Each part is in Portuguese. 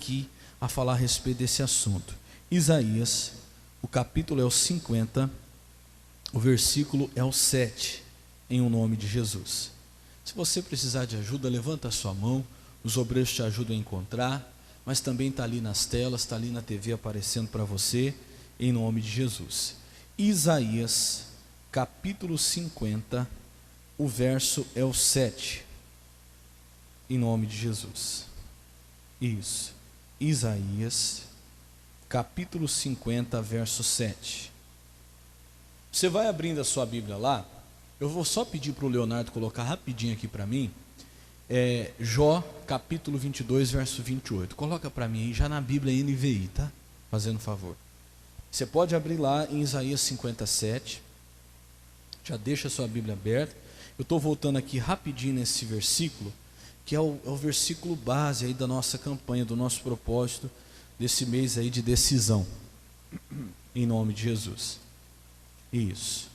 aqui a falar a respeito desse assunto. Isaías, o capítulo é o 50, o versículo é o 7, em o nome de Jesus. Se você precisar de ajuda, levanta a sua mão, os obreiros te ajudam a encontrar, mas também está ali nas telas, está ali na TV aparecendo para você, em nome de Jesus. Isaías, capítulo 50, o verso é o 7, em nome de Jesus. Isso, Isaías, capítulo 50, verso 7. Você vai abrindo a sua Bíblia lá. Eu vou só pedir para o Leonardo colocar rapidinho aqui para mim, Jó, capítulo 22, verso 28. Coloca para mim aí, já na Bíblia NVI, tá? Fazendo favor. Você pode abrir lá em Isaías 57, já deixa a sua Bíblia aberta. Eu estou voltando aqui rapidinho nesse versículo, que é o versículo base aí da nossa campanha, do nosso propósito, desse mês aí de decisão, em nome de Jesus. Isso.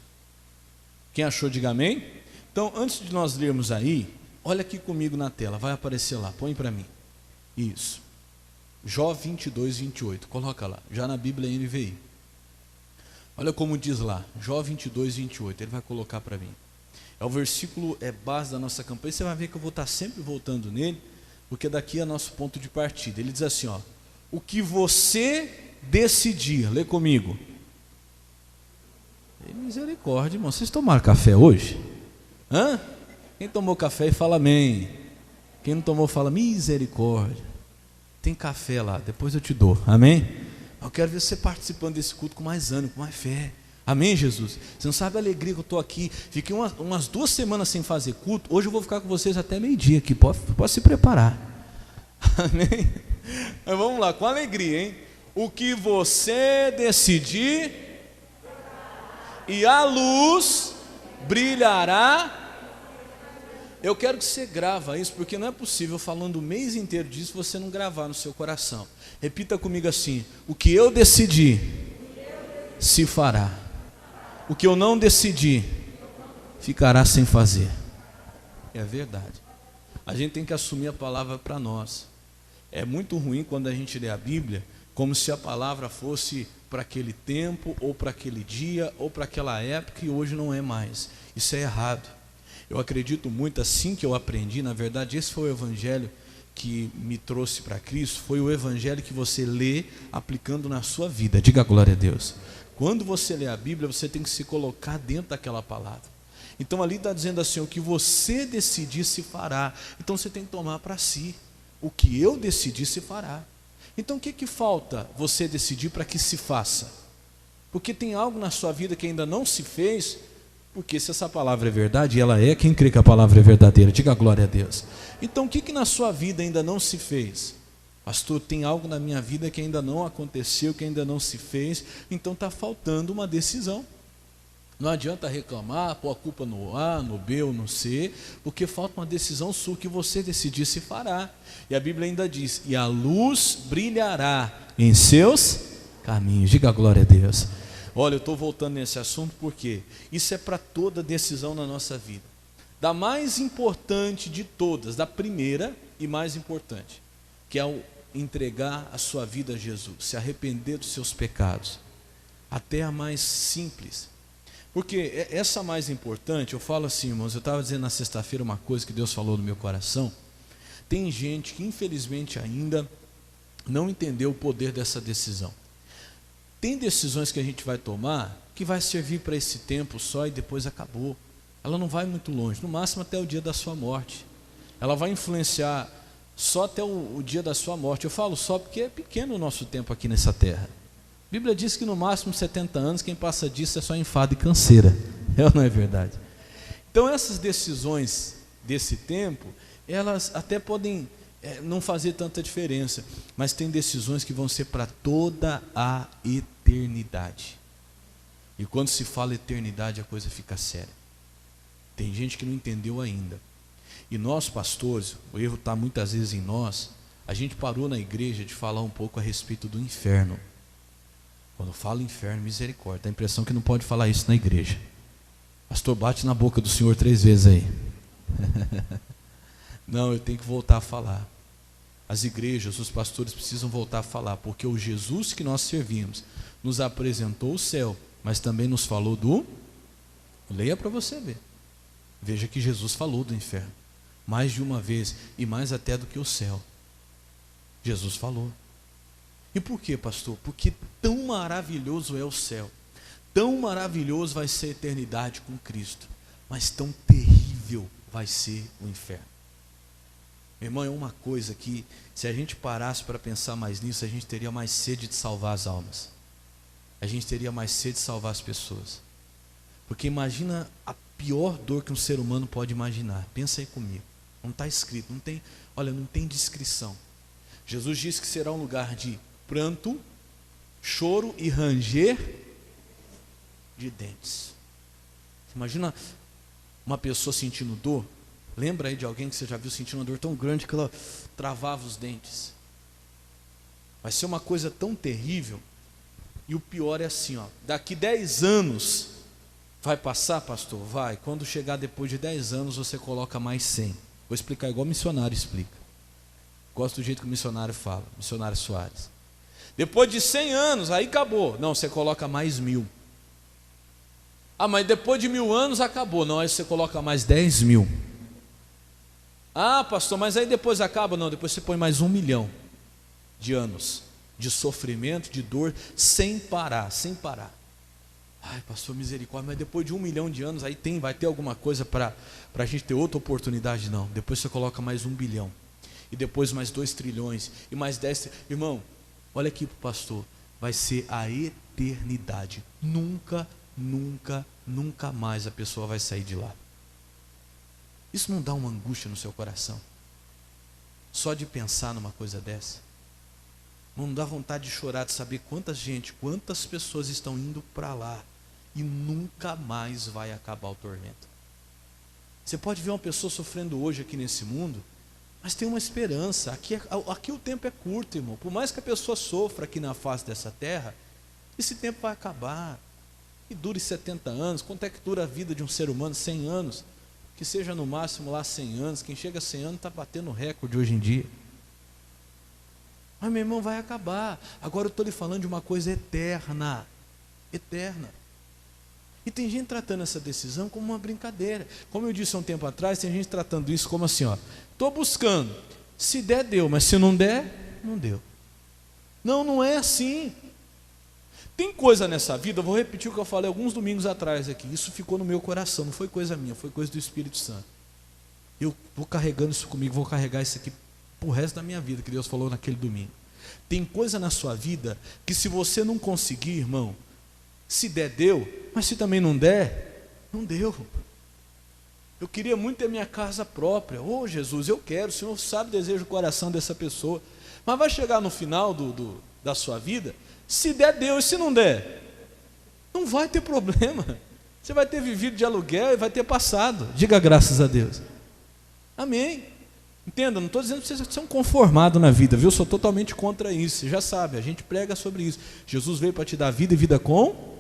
Quem achou, diga amém. Então, antes de nós lermos aí, olha aqui comigo na tela, vai aparecer lá, põe para mim. Isso. Jó 22, 28, coloca lá, já na Bíblia NVI. Olha como diz lá, Jó 22, 28, ele vai colocar para mim. É o versículo, é base da nossa campanha, você vai ver que eu vou estar sempre voltando nele, porque daqui é nosso ponto de partida. Ele diz assim, ó: o que você decidir, lê comigo. Misericórdia, irmão, vocês tomaram café hoje? Hã? Quem tomou café fala amém. Quem não tomou fala misericórdia. Tem café lá, depois eu te dou, amém? Eu quero ver você participando desse culto com mais ânimo, com mais fé. Amém, Jesus? Você não sabe a alegria que eu estou aqui. Fiquei umas 2 semanas sem fazer culto. Hoje eu vou ficar com vocês até meio-dia aqui. Pode se preparar. Amém? Mas vamos lá, com alegria, hein? O que você decidir, e a luz brilhará. Eu quero que você grava isso, porque não é possível, falando o mês inteiro disso, você não gravar no seu coração. Repita comigo assim: o que eu decidi, se fará. O que eu não decidi, ficará sem fazer. É verdade. A gente tem que assumir a palavra para nós. É muito ruim quando a gente lê a Bíblia como se a palavra fosse para aquele tempo, ou para aquele dia, ou para aquela época, e hoje não é mais. Isso é errado. Eu acredito muito, assim que eu aprendi, na verdade esse foi o evangelho que me trouxe para Cristo, foi o evangelho que você lê aplicando na sua vida. Diga glória a Deus. Quando você lê a Bíblia, você tem que se colocar dentro daquela palavra. Então ali está dizendo assim: o que você decidir se fará. Então você tem que tomar para si. O que eu decidir se fará. Então o que falta você decidir para que se faça? Porque tem algo na sua vida que ainda não se fez. Porque se essa palavra é verdade, e ela é, quem crê que a palavra é verdadeira, diga glória a Deus. Então o que na sua vida ainda não se fez? Pastor, tem algo na minha vida que ainda não aconteceu, que ainda não se fez, então está faltando uma decisão. Não adianta reclamar, pôr a culpa no A, no B ou no C, porque falta uma decisão sua, que você decidir se fará. E a Bíblia ainda diz: e a luz brilhará em seus caminhos. Diga glória a Deus. Olha, eu estou voltando nesse assunto porque isso é para toda decisão na nossa vida. Da mais importante de todas, da primeira e mais importante, que é o entregar a sua vida a Jesus, se arrepender dos seus pecados, até a mais simples. Porque essa mais importante, eu falo assim, irmãos, eu estava dizendo na sexta-feira uma coisa que Deus falou no meu coração. Tem gente que infelizmente ainda não entendeu o poder dessa decisão. Tem decisões que a gente vai tomar que vai servir para esse tempo só e depois acabou. Ela não vai muito longe, no máximo até o dia da sua morte. Ela vai influenciar só até o dia da sua morte. Eu falo só porque é pequeno o nosso tempo aqui nessa terra. A Bíblia diz que no máximo 70 anos, quem passa disso é só enfado e canseira. É ou não é verdade? Então essas decisões desse tempo, elas até podem não fazer tanta diferença, mas tem decisões que vão ser para toda a eternidade. E quando se fala eternidade, a coisa fica séria. Tem gente que não entendeu ainda. E nós pastores, o erro está muitas vezes em nós. A gente parou na igreja de falar um pouco a respeito do inferno. Quando fala inferno, misericórdia, dá a impressão que não pode falar isso na igreja. Pastor, bate na boca do Senhor 3 vezes aí. Não, eu tenho que voltar a falar. As igrejas, os pastores precisam voltar a falar, porque o Jesus que nós servimos nos apresentou o céu, mas também nos falou do... Leia para você ver. Veja que Jesus falou do inferno mais de uma vez, e mais até do que o céu. Jesus falou. E por quê, pastor? Porque tão maravilhoso é o céu, tão maravilhoso vai ser a eternidade com Cristo, mas tão terrível vai ser o inferno. Meu irmão, é uma coisa que, se a gente parasse para pensar mais nisso, a gente teria mais sede de salvar as almas, a gente teria mais sede de salvar as pessoas. Porque imagina a pior dor que um ser humano pode imaginar. Pensa aí comigo. Não está escrito, não tem descrição. Jesus disse que será um lugar de pranto, choro e ranger de dentes. Imagina uma pessoa sentindo dor. Lembra aí de alguém que você já viu sentindo uma dor tão grande que ela travava os dentes? Vai ser uma coisa tão terrível. E o pior é assim, daqui 10 anos vai passar, pastor? Vai. Quando chegar depois de 10 anos, você coloca mais 100. Vou explicar igual o missionário explica. Gosto do jeito que o missionário fala, missionário Soares. Depois de 100 anos, aí acabou. Não, você coloca mais 1000. Ah, mas depois de 1000 anos acabou. Não, aí você coloca mais 10.000. Ah, pastor, mas aí depois acaba? Não, depois você põe mais 1 milhão de anos de sofrimento, de dor, sem parar, sem parar. Ai, pastor, misericórdia, mas depois de 1 milhão de anos, aí vai ter alguma coisa para a gente ter outra oportunidade? Não, depois você coloca mais 1 bilhão, e depois mais 2 trilhões, e mais 10 irmão, olha aqui para o pastor, vai ser a eternidade, nunca, nunca, nunca mais a pessoa vai sair de lá. Isso não dá uma angústia no seu coração? Só de pensar numa coisa dessa? Não dá vontade de chorar, de saber quantas pessoas estão indo para lá, e nunca mais vai acabar o tormento. Você pode ver uma pessoa sofrendo hoje aqui nesse mundo, mas tem uma esperança. Aqui o tempo é curto, irmão. Por mais que a pessoa sofra aqui na face dessa terra, esse tempo vai acabar. E dure 70 anos. Quanto é que dura a vida de um ser humano? 100 anos. Que seja no máximo lá 100 anos. Quem chega a 100 anos está batendo recorde hoje em dia. Mas meu irmão, vai acabar. Agora eu estou lhe falando de uma coisa eterna. Eterna. E tem gente tratando essa decisão como uma brincadeira. Como eu disse há um tempo atrás, tem gente tratando isso como assim, estou buscando. Se der, deu. Mas se não der, não deu. Não, não é assim. Tem coisa nessa vida, eu vou repetir o que eu falei alguns domingos atrás aqui. Isso ficou no meu coração, não foi coisa minha, foi coisa do Espírito Santo. Eu vou carregando isso comigo, vou carregar isso aqui pro resto da minha vida, que Deus falou naquele domingo. Tem coisa na sua vida que, se você não conseguir, irmão, se der, deu, mas se também não der, não deu. Eu queria muito ter minha casa própria. Jesus, eu quero, o Senhor sabe o desejo do coração dessa pessoa. Mas vai chegar no final da sua vida, se der, deu, e se não der, não vai ter problema. Você vai ter vivido de aluguel e vai ter passado. Diga graças a Deus. Amém. Entenda, não estou dizendo para vocês ser um conformado na vida, viu? Eu sou totalmente contra isso. Você já sabe, a gente prega sobre isso. Jesus veio para te dar vida e vida com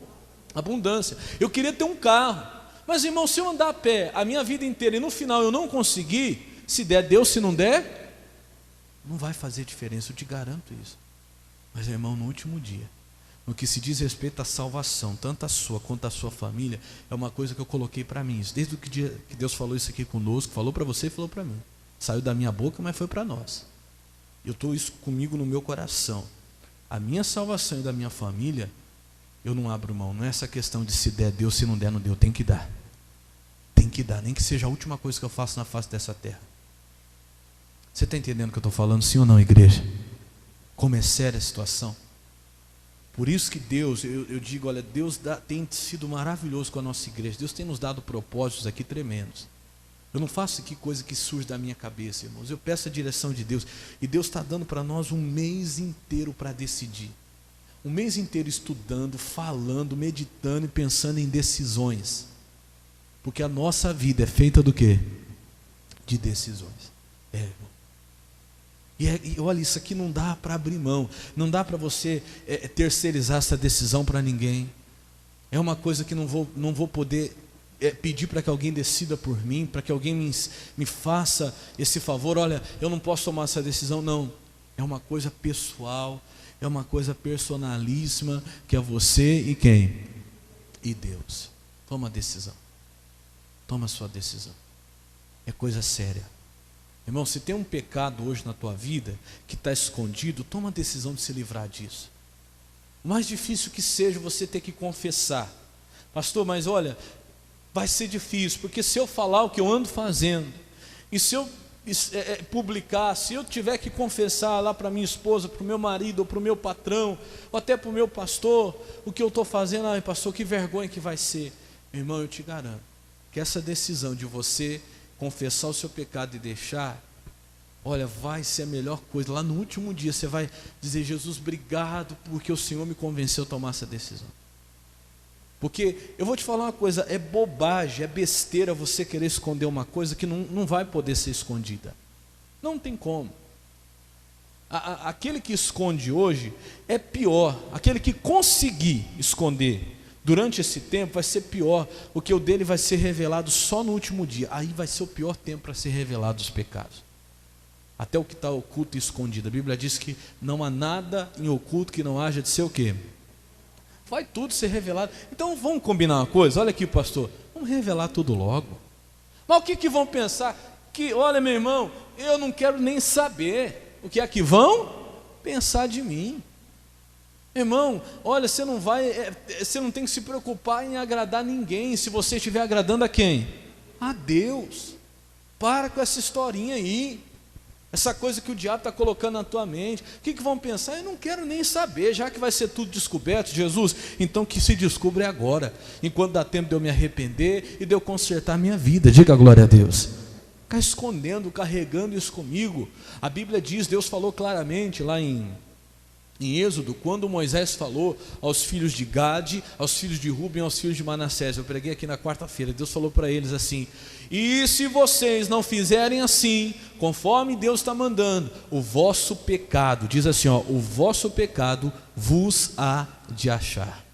abundância. Eu queria ter um carro, mas irmão, se eu andar a pé a minha vida inteira e no final eu não conseguir, se der, deu, se não der, não vai fazer diferença, eu te garanto isso. Mas irmão, no último dia, no que se diz respeito à salvação, tanto a sua quanto a sua família, é uma coisa que eu coloquei para mim. Desde o dia que Deus falou isso aqui conosco, falou para você e falou para mim. Saiu da minha boca, mas foi para nós. Eu estou isso comigo no meu coração. A minha salvação e da minha família, eu não abro mão. Não é essa questão de se der, deu, se não der, não deu. Tem que dar. Tem que dar, nem que seja a última coisa que eu faço na face dessa terra. Você está entendendo o que eu estou falando, sim ou não, igreja? Como é séria a situação. Por isso que Deus, eu digo, olha, Deus tem sido maravilhoso com a nossa igreja. Deus tem nos dado propósitos aqui tremendos. Eu não faço aqui coisa que surge da minha cabeça, irmãos. Eu peço a direção de Deus. E Deus está dando para nós um mês inteiro para decidir. Um mês inteiro estudando, falando, meditando e pensando em decisões. Porque a nossa vida é feita do quê? De decisões. Irmão. E olha, isso aqui não dá para abrir mão. Não dá para você terceirizar essa decisão para ninguém. É uma coisa que não vou poder pedir para que alguém decida por mim, para que alguém me faça esse favor. Olha, eu não posso tomar essa decisão, não. É uma coisa pessoal, é uma coisa personalíssima, que é você e quem? E Deus. Toma a decisão. Toma a sua decisão. É coisa séria. Irmão, se tem um pecado hoje na tua vida que está escondido, toma a decisão de se livrar disso. O mais difícil que seja você ter que confessar. Pastor, mas olha, vai ser difícil, porque se eu falar o que eu ando fazendo, e se eu publicar, se eu tiver que confessar lá para minha esposa, para o meu marido, ou para o meu patrão, ou até para o meu pastor, o que eu estou fazendo, ai pastor, que vergonha que vai ser. Meu irmão, eu te garanto, que essa decisão de você confessar o seu pecado e deixar, olha, vai ser a melhor coisa. Lá no último dia você vai dizer: Jesus, obrigado porque o Senhor me convenceu a tomar essa decisão. Porque eu vou te falar uma coisa, é bobagem, é besteira você querer esconder uma coisa que não vai poder ser escondida. Não tem como. Aquele que esconde hoje é pior. Aquele que conseguir esconder durante esse tempo vai ser pior, porque o dele vai ser revelado só no último dia. Aí vai ser o pior tempo para ser revelado os pecados. Até o que está oculto e escondido. A Bíblia diz que não há nada em oculto que não haja de ser o quê? Vai tudo ser revelado. Então vamos combinar uma coisa. Olha aqui, pastor, vamos revelar tudo logo. Mas o que vão pensar? Que, olha, meu irmão, eu não quero nem saber. O que é que vão pensar de mim? Irmão, olha, você não tem que se preocupar em agradar ninguém. Se você estiver agradando a quem? A Deus. Para com essa historinha aí. Essa coisa que o diabo está colocando na tua mente. O que vão pensar? Eu não quero nem saber, já que vai ser tudo descoberto, Jesus, então que se descubra agora, enquanto dá tempo de eu me arrepender e de eu consertar a minha vida. Diga glória a Deus. Ficar escondendo, carregando isso comigo. A Bíblia diz, Deus falou claramente lá em Êxodo, quando Moisés falou aos filhos de Gade, aos filhos de Ruben, aos filhos de Manassés. Eu preguei aqui na quarta-feira. Deus falou para eles assim: e se vocês não fizerem assim, conforme Deus está mandando, o vosso pecado, diz assim, ó, o vosso pecado vos há de achar.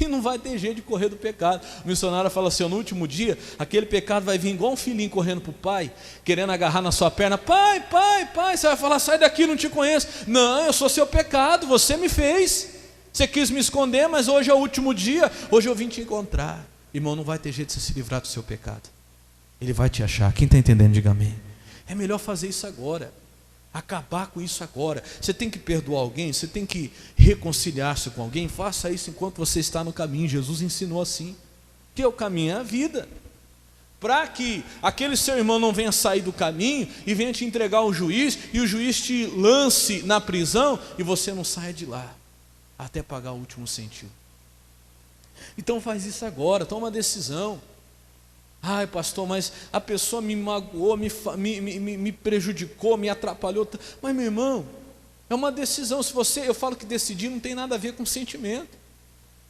E não vai ter jeito de correr do pecado. O missionário fala assim, ó, no último dia, aquele pecado vai vir igual um filhinho correndo para o pai, querendo agarrar na sua perna. Pai, pai, pai. Você vai falar: sai daqui, não te conheço. Não, eu sou seu pecado, você me fez. Você quis me esconder, mas hoje é o último dia. Hoje eu vim te encontrar. Irmão, não vai ter jeito de você se livrar do seu pecado. Ele vai te achar. Quem está entendendo, diga amém. É melhor fazer isso agora. Acabar com isso agora. Você tem que perdoar alguém, você tem que reconciliar-se com alguém. Faça isso enquanto você está no caminho. Jesus ensinou assim, que o caminho é a vida. Para que aquele seu irmão não venha sair do caminho e venha te entregar ao juiz, e o juiz te lance na prisão e você não saia de lá até pagar o último centavo. Então faz isso agora, toma uma decisão. Ai pastor, mas a pessoa me magoou, me prejudicou, me atrapalhou. Mas meu irmão, é uma decisão. Eu falo que decidir não tem nada a ver com sentimento.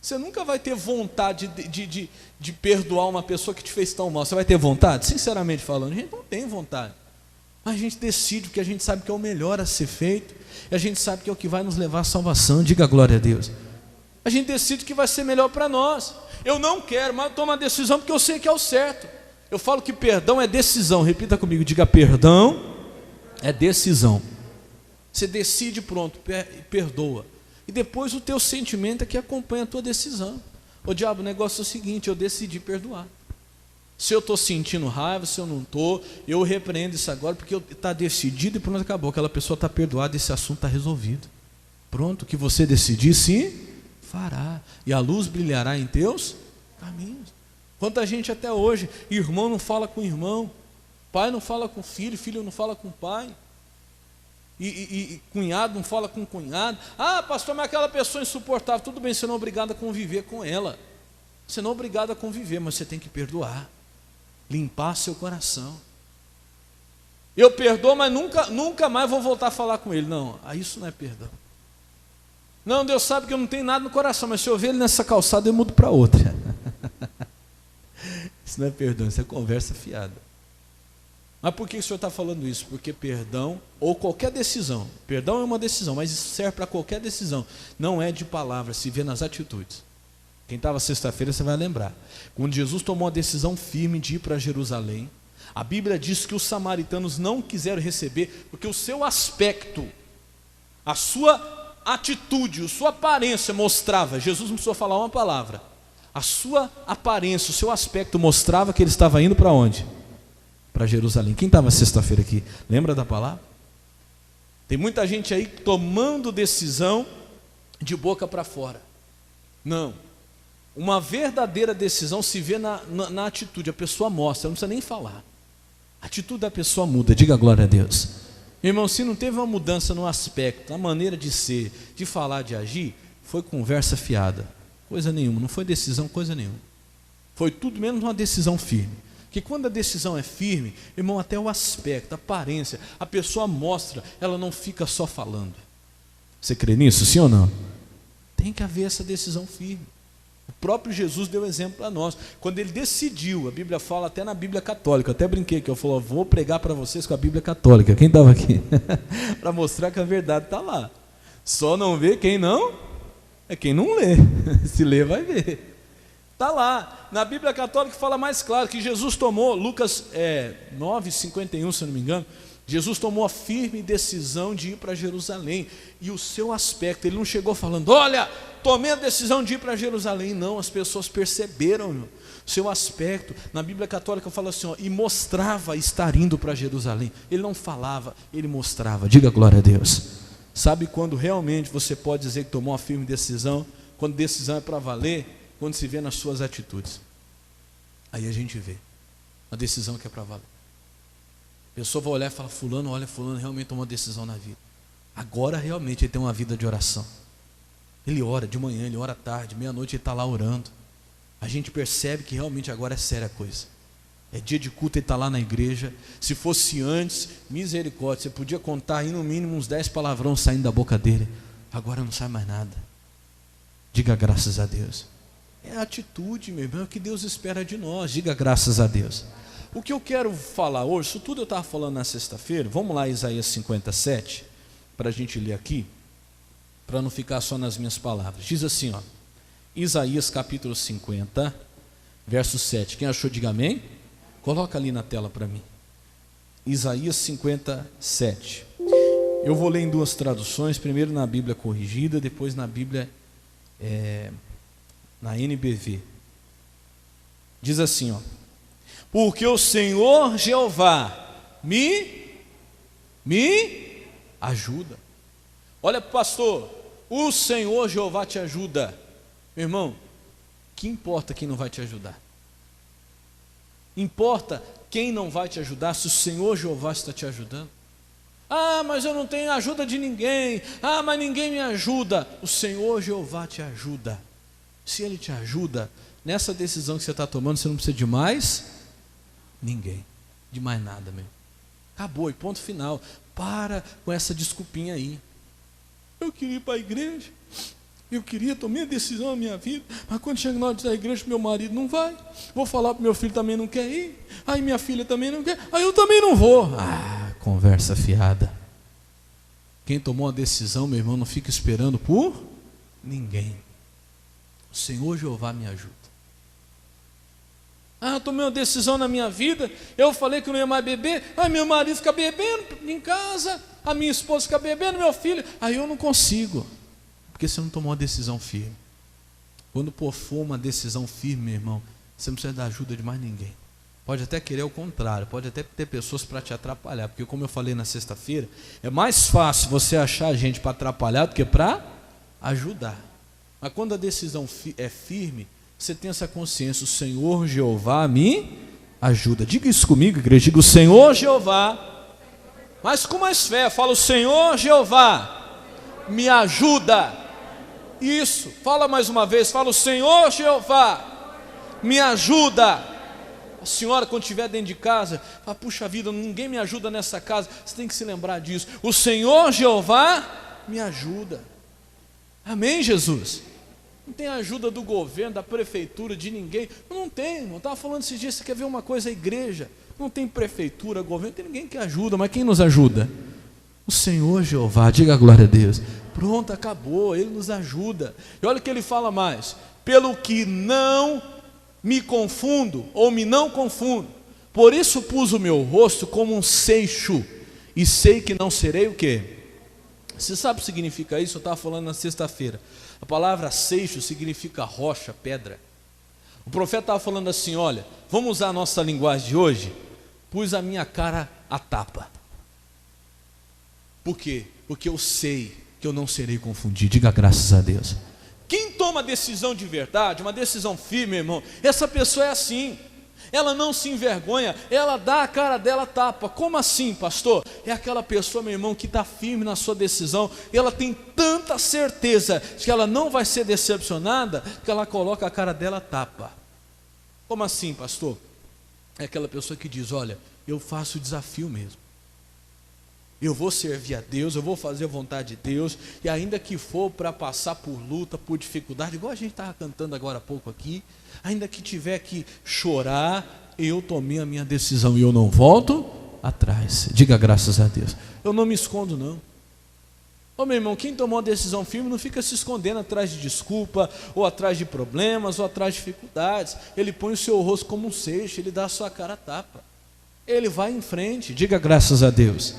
Você nunca vai ter vontade de perdoar uma pessoa que te fez tão mal. Você vai ter vontade? Sinceramente falando, a gente não tem vontade. Mas a gente decide porque a gente sabe que é o melhor a ser feito. E a gente sabe que é o que vai nos levar à salvação. Diga glória a Deus. A gente decide que vai ser melhor para nós. Eu não quero, mas eu tomo uma decisão porque eu sei que é o certo. Eu falo que perdão é decisão. Repita comigo, diga: perdão é decisão. Você decide, pronto, perdoa. E depois o teu sentimento é que acompanha a tua decisão. Ô diabo, o negócio é o seguinte: eu decidi perdoar. Se eu estou sentindo raiva, se eu não estou, eu repreendo isso agora, porque está decidido e pronto, acabou. Aquela pessoa está perdoada, esse assunto está resolvido. Pronto, o que você decidir, sim, fará, e a luz brilhará em teus caminhos. Quanta gente até hoje, irmão não fala com irmão, pai não fala com filho, filho não fala com pai, e cunhado não fala com cunhado. Ah pastor, mas aquela pessoa insuportável. Tudo bem, você não é obrigado a conviver com ela, você não é obrigado a conviver, mas você tem que perdoar, limpar seu coração. Eu perdoo, mas nunca mais vou voltar a falar com ele. Não, isso não é perdão. Não, Deus sabe que eu não tenho nada no coração, mas se eu ver ele nessa calçada, eu mudo para outra. Isso não é perdão, isso é conversa fiada. Mas por que o senhor está falando isso? Porque perdão, ou qualquer decisão, perdão é uma decisão, mas isso serve para qualquer decisão, não é de palavras, se vê nas atitudes. Quem estava sexta-feira, você vai lembrar. Quando Jesus tomou a decisão firme de ir para Jerusalém, a Bíblia diz que os samaritanos não quiseram receber, porque o seu aspecto, a sua atitude, a sua aparência mostrava, Jesus não precisou falar uma palavra, a sua aparência, o seu aspecto mostrava que ele estava indo para onde? Para Jerusalém. Quem estava sexta-feira aqui? Lembra da palavra? Tem muita gente aí tomando decisão de boca para fora. Não. Uma verdadeira decisão se vê na atitude, a pessoa mostra, não precisa nem falar. A atitude da pessoa muda, diga glória a Deus. Irmão, se não teve uma mudança no aspecto, na maneira de ser, de falar, de agir, foi conversa fiada, coisa nenhuma, não foi decisão, coisa nenhuma. Foi tudo menos uma decisão firme. Porque quando a decisão é firme, irmão, até o aspecto, a aparência, a pessoa mostra, ela não fica só falando. Você crê nisso, sim ou não? Tem que haver essa decisão firme. O próprio Jesus deu exemplo para nós. Quando ele decidiu, a Bíblia fala até na Bíblia católica, eu até brinquei que eu falei, vou pregar para vocês com a Bíblia católica. Quem estava aqui? Para mostrar que a verdade está lá. Só não vê quem não, é quem não lê. Se lê, vai ver. Está lá. Na Bíblia católica fala mais claro que Jesus tomou, Lucas 9:51, se eu não me engano, Jesus tomou a firme decisão de ir para Jerusalém. E o seu aspecto, ele não chegou falando, olha, tomei a decisão de ir para Jerusalém. Não, as pessoas perceberam o seu aspecto. Na Bíblia católica fala assim, e mostrava estar indo para Jerusalém. Ele não falava, ele mostrava. Diga glória a Deus. Sabe quando realmente você pode dizer que tomou uma firme decisão? Quando decisão é para valer, quando se vê nas suas atitudes. Aí a gente vê a decisão que é para valer. A pessoa vai olhar e fala, fulano, olha, fulano realmente tomou uma decisão na vida. Agora realmente ele tem uma vida de oração. Ele ora de manhã, ele ora à tarde, meia-noite ele está lá orando. A gente percebe que realmente agora é séria a coisa. É dia de culto, ele está lá na igreja. Se fosse antes, misericórdia, você podia contar aí no mínimo uns 10 palavrões saindo da boca dele. Agora não sai mais nada. Diga graças a Deus. É a atitude, meu irmão, que Deus espera de nós. Diga graças a Deus. O que eu quero falar hoje, isso tudo eu estava falando na sexta-feira. Vamos lá, Isaías 57, para a gente ler aqui, para não ficar só nas minhas palavras. Diz assim, ó, Isaías capítulo 50, verso 7. Quem achou, diga amém. Coloca ali na tela para mim. Isaías 57. Eu vou ler em duas traduções, primeiro na Bíblia corrigida, depois na Bíblia, na NBV. Diz assim, ó, porque o Senhor Jeová me ajuda. Olha para o pastor, o Senhor Jeová te ajuda. Meu irmão, que importa quem não vai te ajudar? Importa quem não vai te ajudar se o Senhor Jeová está te ajudando? Ah, mas eu não tenho ajuda de ninguém. Ah, mas ninguém me ajuda. O Senhor Jeová te ajuda. Se Ele te ajuda, nessa decisão que você está tomando, você não precisa de mais ninguém, de mais nada mesmo. Acabou, e ponto final. Para com essa desculpinha aí. Eu queria ir para a igreja, eu queria, tomei a decisão na minha vida, mas quando chega na hora da igreja, meu marido não vai, vou falar para meu filho também não quer ir, aí minha filha também não quer, aí eu também não vou. Conversa fiada. Quem tomou a decisão, meu irmão, não fica esperando por ninguém. O Senhor Jeová me ajuda. Eu tomei uma decisão na minha vida, eu falei que eu não ia mais beber, meu marido fica bebendo em casa, a minha esposa fica bebendo, meu filho, aí eu não consigo, porque você não tomou uma decisão firme. Quando for uma decisão firme, meu irmão, você não precisa da ajuda de mais ninguém. Pode até querer o contrário, pode até ter pessoas para te atrapalhar, porque como eu falei na sexta-feira, é mais fácil você achar gente para atrapalhar do que para ajudar. Mas quando a decisão é firme, você tem essa consciência, o Senhor Jeová me ajuda. Diga isso comigo, igreja, diga o Senhor Jeová, mas com mais fé, fala o Senhor Jeová me ajuda. Isso, fala mais uma vez, fala o Senhor Jeová me ajuda. A senhora quando estiver dentro de casa, fala, puxa vida, ninguém me ajuda nessa casa, você tem que se lembrar disso, o Senhor Jeová me ajuda. Amém, Jesus? Não tem ajuda do governo, da prefeitura, de ninguém. Não tem, irmão. Eu estava falando esses dias, você quer ver uma coisa, a igreja. Não tem prefeitura, governo, não tem ninguém que ajuda, mas quem nos ajuda? O Senhor Jeová, diga a glória a Deus. Pronto, acabou, Ele nos ajuda. E olha o que Ele fala mais: pelo que não me confundo, ou me não confundo, por isso pus o meu rosto como um seixo, e sei que não serei o quê? Você sabe o que significa isso? Eu estava falando na sexta-feira. A palavra seixo significa rocha, pedra. O profeta estava falando assim: olha, vamos usar a nossa linguagem de hoje. Pus a minha cara à tapa. Por quê? Porque eu sei que eu não serei confundido. Diga graças a Deus. Quem toma decisão de verdade, uma decisão firme, meu irmão, essa pessoa é assim. Ela não se envergonha, ela dá a cara dela tapa. Como assim, pastor? É aquela pessoa, meu irmão, que está firme na sua decisão. Ela tem tanta certeza de que ela não vai ser decepcionada, que ela coloca a cara dela tapa. Como assim, pastor? É aquela pessoa que diz: olha, eu faço o desafio mesmo. Eu vou servir a Deus, eu vou fazer a vontade de Deus, e ainda que for para passar por luta, por dificuldade, igual a gente estava cantando agora há pouco aqui, ainda que tiver que chorar, eu tomei a minha decisão e eu não volto atrás. Diga graças a Deus. Eu não me escondo, não. Ô meu irmão, quem tomou uma decisão firme não fica se escondendo atrás de desculpa, ou atrás de problemas, ou atrás de dificuldades. Ele põe o seu rosto como um seixo, ele dá a sua cara a tapa. Ele vai em frente, diga graças a Deus.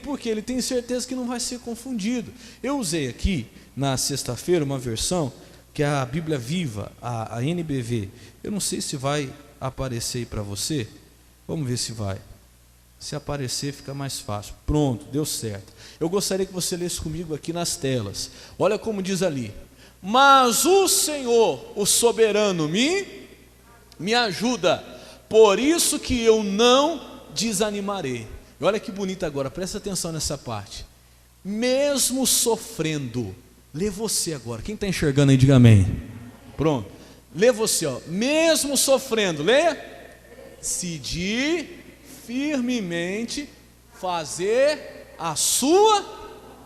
Porque ele tem certeza que não vai ser confundido. Eu usei aqui, na sexta-feira, uma versão, que é a Bíblia Viva, a NBV. Eu não sei se vai aparecer aí para você. Vamos ver se vai. Se aparecer, fica mais fácil. Pronto, deu certo. Eu gostaria que você lesse comigo aqui nas telas. Olha como diz ali: mas o Senhor, o soberano, me ajuda, por isso que eu não desanimarei. E olha que bonito agora, presta atenção nessa parte. Mesmo sofrendo, lê você agora. Quem está enxergando aí, diga amém. Pronto, lê você, ó. Mesmo sofrendo, lê. Decidir firmemente fazer a sua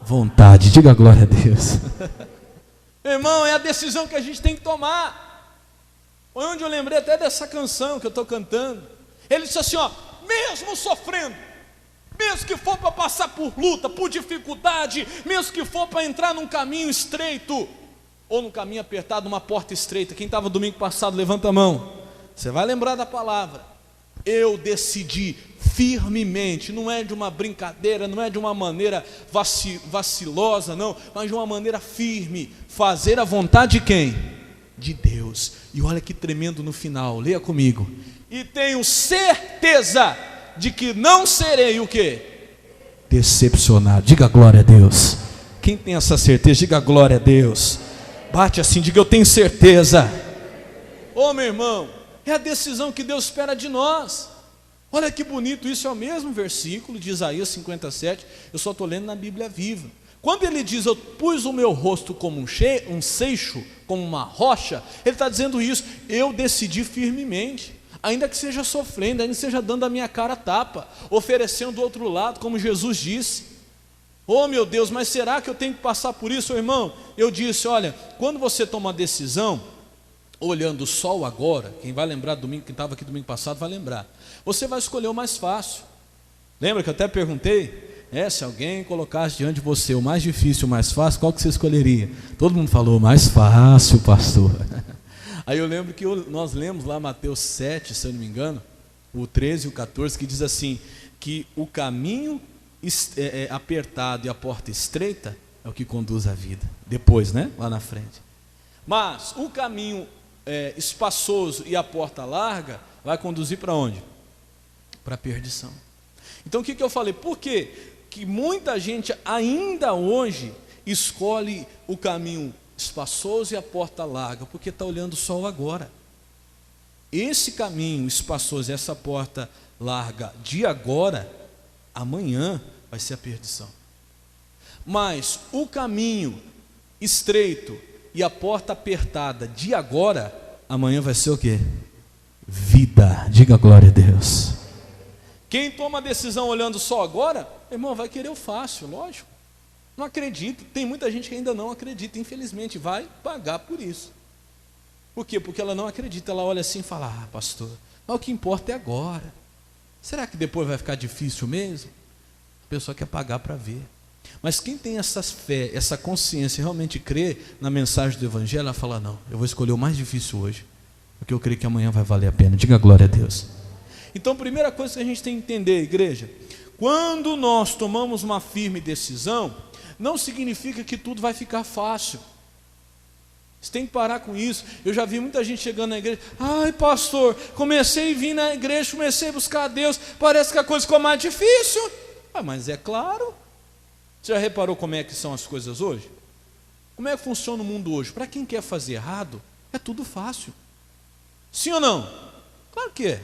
vontade. Diga glória a Deus. Irmão, é a decisão que a gente tem que tomar. Onde eu lembrei até dessa canção que eu estou cantando. Ele disse assim, ó: mesmo sofrendo, mesmo que for para passar por luta, por dificuldade, mesmo que for para entrar num caminho estreito, ou num caminho apertado, numa porta estreita. Quem estava domingo passado, levanta a mão. Você vai lembrar da palavra. Eu decidi firmemente, não é de uma brincadeira, não é de uma maneira vacilosa, não, mas de uma maneira firme, fazer a vontade de quem? De Deus. E olha que tremendo no final, leia comigo. E tenho certeza de que não serei o quê? Decepcionado. Diga glória a Deus. Quem tem essa certeza, diga glória a Deus. Bate assim, diga: eu tenho certeza. Ô meu irmão, é a decisão que Deus espera de nós. Olha que bonito, isso é o mesmo versículo de Isaías 57, eu só estou lendo na Bíblia Viva. Quando ele diz: eu pus o meu rosto como um seixo, como uma rocha, ele está dizendo isso: eu decidi firmemente, ainda que seja sofrendo, ainda que seja dando a minha cara a tapa, oferecendo do outro lado, como Jesus disse. Oh meu Deus, mas será que eu tenho que passar por isso, irmão? Eu disse: olha, quando você toma uma decisão, olhando o sol agora, quem vai lembrar domingo, quem estava aqui domingo passado vai lembrar, você vai escolher o mais fácil. Lembra que eu até perguntei? Se alguém colocasse diante de você o mais difícil, o mais fácil, qual que você escolheria? Todo mundo falou: mais fácil, pastor. Aí eu lembro que nós lemos lá Mateus 7, se eu não me engano, o 13 e o 14, que diz assim, que o caminho apertado e a porta estreita é o que conduz à vida. Depois, né? Lá na frente. Mas o caminho espaçoso e a porta larga vai conduzir para onde? Para a perdição. Então o que eu falei? Por quê? Que muita gente ainda hoje escolhe o caminho espaçoso e a porta larga, porque está olhando o sol agora. Esse caminho espaçoso e essa porta larga de agora, amanhã vai ser a perdição. Mas o caminho estreito e a porta apertada de agora, amanhã vai ser o quê? Vida. Diga glória a Deus. Quem toma a decisão olhando só agora, irmão, vai querer o fácil, lógico. Não acredita. Tem muita gente que ainda não acredita, infelizmente, vai pagar por isso. Por quê? Porque ela não acredita. Ela olha assim e fala: ah, pastor, mas o que importa é agora. Será que depois vai ficar difícil mesmo? A pessoa quer pagar para ver. Mas quem tem essa fé, essa consciência, realmente crê na mensagem do Evangelho, ela fala, não, eu vou escolher o mais difícil hoje, porque eu creio que amanhã vai valer a pena. Diga glória a Deus. Então, primeira coisa que a gente tem que entender, igreja, quando nós tomamos uma firme decisão, não significa que tudo vai ficar fácil. Você tem que parar com isso. Eu já vi muita gente chegando na igreja, ai pastor, comecei a vir na igreja, comecei a buscar a Deus, parece que a coisa ficou mais difícil. Mas é claro. Você já reparou como é que são as coisas hoje? Como é que funciona o mundo hoje? Para quem quer fazer errado, é tudo fácil. Sim ou não? Claro que é.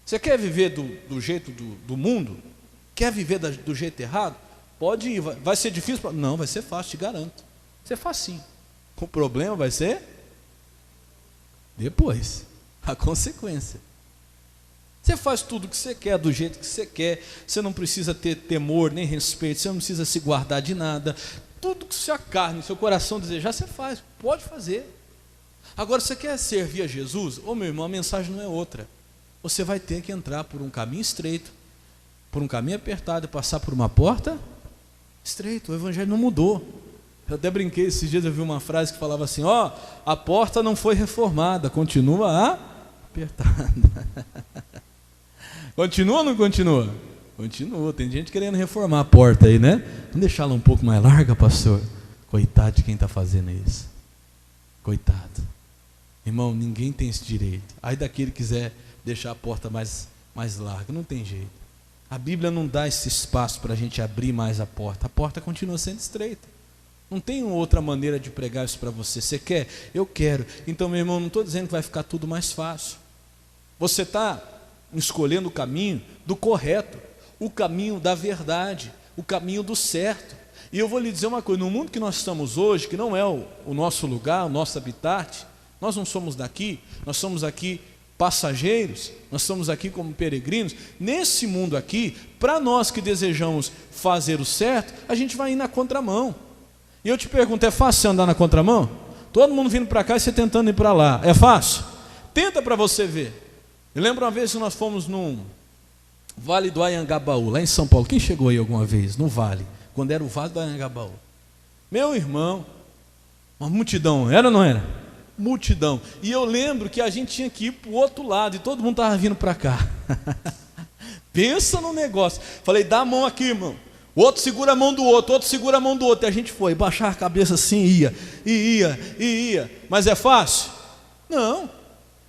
Você quer viver do jeito do mundo? Quer viver do jeito errado? Pode ir. Vai ser difícil? Não, vai ser fácil, te garanto. Vai ser facinho. O problema vai ser depois, a consequência. Você faz tudo o que você quer, do jeito que você quer, você não precisa ter temor nem respeito, você não precisa se guardar de nada. Tudo que sua carne, seu coração desejar, você faz, pode fazer. Agora, você quer servir a Jesus? Meu irmão, a mensagem não é outra. Você vai ter que entrar por um caminho estreito, por um caminho apertado e passar por uma porta estreita. O Evangelho não mudou. Eu até brinquei, esses dias eu vi uma frase que falava assim, a porta não foi reformada, continua apertada. Continua ou não continua? Continua, tem gente querendo reformar a porta aí, né? Vamos deixá-la um pouco mais larga, pastor? Coitado de quem está fazendo isso. Coitado. Irmão, ninguém tem esse direito. Aí daquele que quiser deixar a porta mais larga, não tem jeito. A Bíblia não dá esse espaço para a gente abrir mais a porta continua sendo estreita. Não tem outra maneira de pregar isso para você. Você quer? Eu quero. Então, meu irmão, não estou dizendo que vai ficar tudo mais fácil. Você está escolhendo o caminho do correto, o caminho da verdade, o caminho do certo. E eu vou lhe dizer uma coisa, no mundo que nós estamos hoje, que não é o nosso lugar, o nosso habitat, nós não somos daqui, nós somos aqui passageiros, nós estamos aqui como peregrinos. Nesse mundo aqui, para nós que desejamos fazer o certo, a gente vai ir na contramão. E eu te pergunto, é fácil você andar na contramão? Todo mundo vindo para cá e você tentando ir para lá, é fácil? Tenta para você ver. Eu lembro uma vez que nós fomos no Vale do Anhangabaú, lá em São Paulo. Quem chegou aí alguma vez no Vale? Quando era o Vale do Anhangabaú. Meu irmão, uma multidão, era ou não era? Multidão. E eu lembro que a gente tinha que ir para o outro lado e todo mundo estava vindo para cá. Pensa no negócio. Falei, dá a mão aqui, irmão. O outro segura a mão do outro, outro segura a mão do outro. E a gente foi, baixar a cabeça assim, ia. Mas é fácil? Não.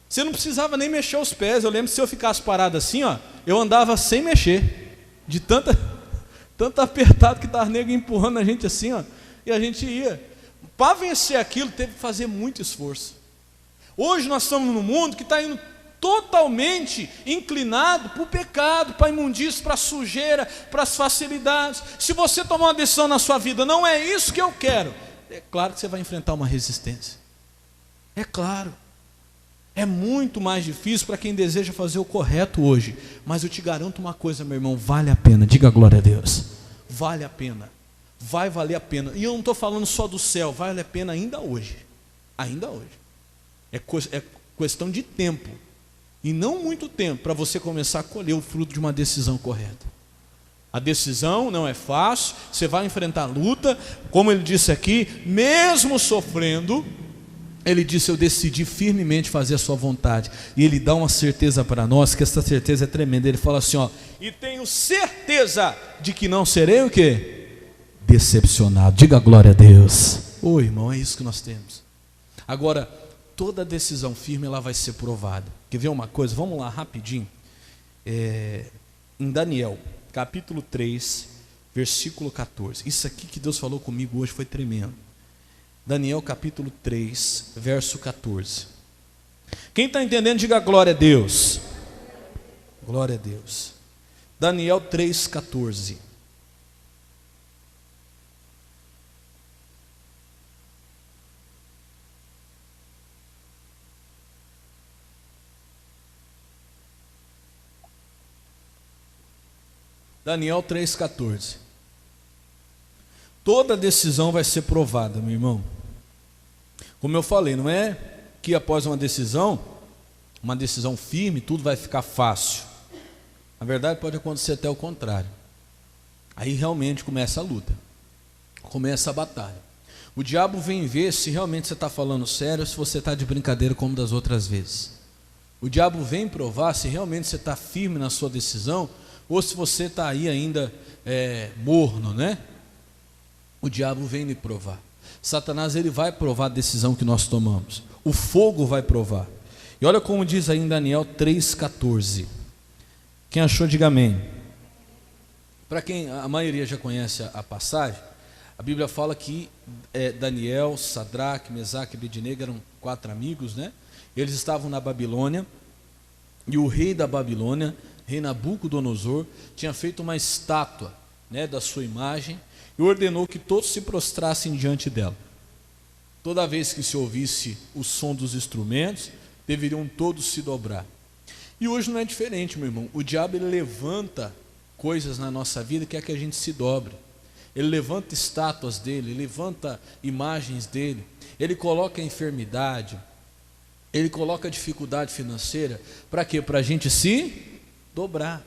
Você não precisava nem mexer os pés. Eu lembro que se eu ficasse parado assim, eu andava sem mexer. De tanto apertado que estava nego empurrando a gente assim, e a gente ia. Para vencer aquilo, teve que fazer muito esforço. Hoje nós estamos num mundo que está indo totalmente inclinado para o pecado, para a imundícia, para a sujeira, para as facilidades. Se você tomar uma decisão na sua vida, não é isso que eu quero, é claro que você vai enfrentar uma resistência. É claro. É muito mais difícil para quem deseja fazer o correto hoje. Mas eu te garanto uma coisa, meu irmão, vale a pena. Diga glória a Deus. Vale a pena. Vai valer a pena. E eu não estou falando só do céu, vale a pena ainda hoje. Ainda hoje. É questão de tempo. E não muito tempo para você começar a colher o fruto de uma decisão correta. A decisão não é fácil, você vai enfrentar luta, como ele disse aqui, mesmo sofrendo. Ele disse, eu decidi firmemente fazer a sua vontade. E ele dá uma certeza para nós, que essa certeza é tremenda. Ele fala assim, e tenho certeza de que não serei o quê? Decepcionado. Diga glória a Deus. Irmão, é isso que nós temos. Agora, toda decisão firme, ela vai ser provada. Quer ver uma coisa? Vamos lá, rapidinho. Em Daniel, capítulo 3, versículo 14. Isso aqui que Deus falou comigo hoje foi tremendo. Daniel capítulo 3, verso 14. Quem está entendendo, diga glória a Deus. Glória a Deus. Daniel 3, 14. Daniel 3, 14. Toda decisão vai ser provada, meu irmão. Como eu falei, não é que após uma decisão firme, tudo vai ficar fácil. Na verdade, pode acontecer até o contrário. Aí realmente começa a luta, começa a batalha. O diabo vem ver se realmente você está falando sério ou se você está de brincadeira como das outras vezes. O diabo vem provar se realmente você está firme na sua decisão ou se você está aí ainda morno, né? O diabo vem me provar. Satanás, ele vai provar a decisão que nós tomamos. O fogo vai provar. E olha como diz aí em Daniel 3,14. Quem achou, diga amém. Para quem a maioria já conhece a passagem, a Bíblia fala que Daniel, Sadraque, Mesaque e Abednego eram 4 amigos, né? Eles estavam na Babilônia, e o rei da Babilônia, rei Nabucodonosor, tinha feito uma estátua, né, da sua imagem, e ordenou que todos se prostrassem diante dela. Toda vez que se ouvisse o som dos instrumentos, deveriam todos se dobrar. E hoje não é diferente, meu irmão. O diabo, ele levanta coisas na nossa vida que é que a gente se dobre. Ele levanta estátuas dele, ele levanta imagens dele, ele coloca enfermidade, ele coloca dificuldade financeira. Para quê? Para a gente se dobrar.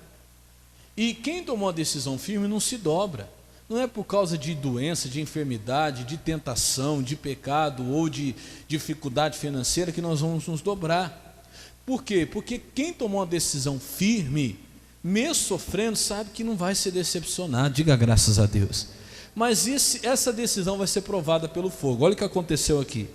E quem tomou a decisão firme não se dobra. Não é por causa de doença, de enfermidade, de tentação, de pecado ou de dificuldade financeira que nós vamos nos dobrar. Por quê? Porque quem tomou a decisão firme, mesmo sofrendo, sabe que não vai ser decepcionado. Diga graças a Deus. Mas essa decisão vai ser provada pelo fogo. Olha o que aconteceu aqui.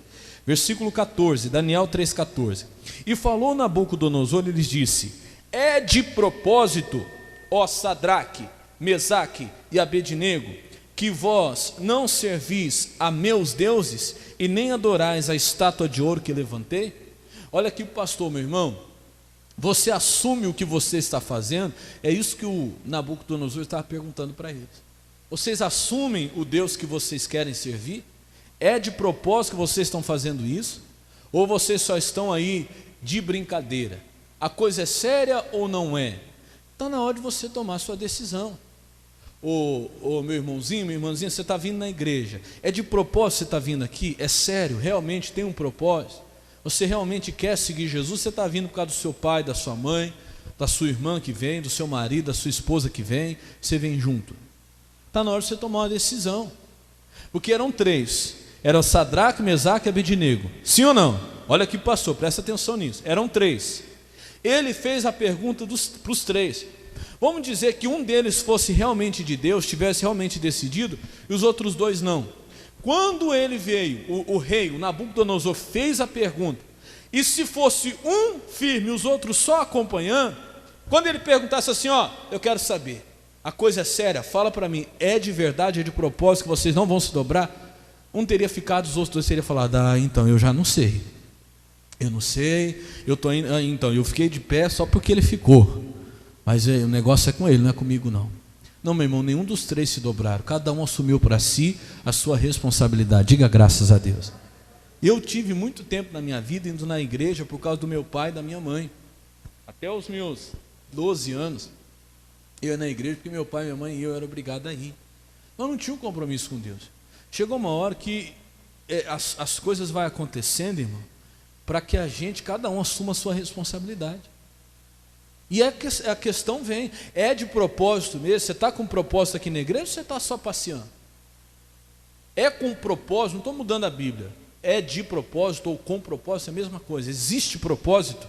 Versículo 14, Daniel 3,14. E falou Nabucodonosor e lhes disse: é de propósito, ó Sadraque, Mesaque e Abednego, que vós não servis a meus deuses e nem adorais a estátua de ouro que levantei? Olha aqui o pastor, meu irmão. Você assume o que você está fazendo? É isso que o Nabucodonosor estava perguntando para eles. Vocês assumem o Deus que vocês querem servir? É de propósito que vocês estão fazendo isso? Ou vocês só estão aí de brincadeira? A coisa é séria ou não é? Está na hora de você tomar sua decisão. Meu irmãozinho, minha irmãzinha, você está vindo na igreja. É de propósito você está vindo aqui? É sério? Realmente tem um propósito? Você realmente quer seguir Jesus? Você está vindo por causa do seu pai, da sua mãe, da sua irmã que vem, do seu marido, da sua esposa que vem, você vem junto. Está na hora de você tomar uma decisão. Porque eram 3. Eram Sadraque, Mesaque e Abednego. Sim ou não? Olha aqui, pastor, presta atenção nisso. Eram 3. Ele fez a pergunta para os 3. Vamos dizer que um deles fosse realmente de Deus, tivesse realmente decidido, e os outros 2 não. Quando ele veio, o rei, o Nabucodonosor, fez a pergunta, e se fosse um firme e os outros só acompanhando, quando ele perguntasse assim, eu quero saber, a coisa é séria, fala para mim, é de verdade, é de propósito que vocês não vão se dobrar? Um teria ficado, os outros 2 teriam falado, então eu já não sei. Eu não sei, eu estou indo, então eu fiquei de pé só porque ele ficou. Mas o negócio é com ele, não é comigo não. Não, meu irmão, nenhum dos 3 se dobraram. Cada um assumiu para si a sua responsabilidade. Diga graças a Deus. Eu tive muito tempo na minha vida indo na igreja por causa do meu pai e da minha mãe. Até os meus 12 anos, eu ia na igreja porque meu pai, minha mãe e eu eram obrigados a ir. Nós não tínhamos compromisso com Deus. Chegou uma hora que as coisas vão acontecendo, irmão, para que cada um assuma a sua responsabilidade. E a questão vem, é de propósito mesmo? Você está com propósito aqui na igreja ou você está só passeando? É com propósito, não estou mudando a Bíblia, é de propósito ou com propósito, é a mesma coisa. Existe propósito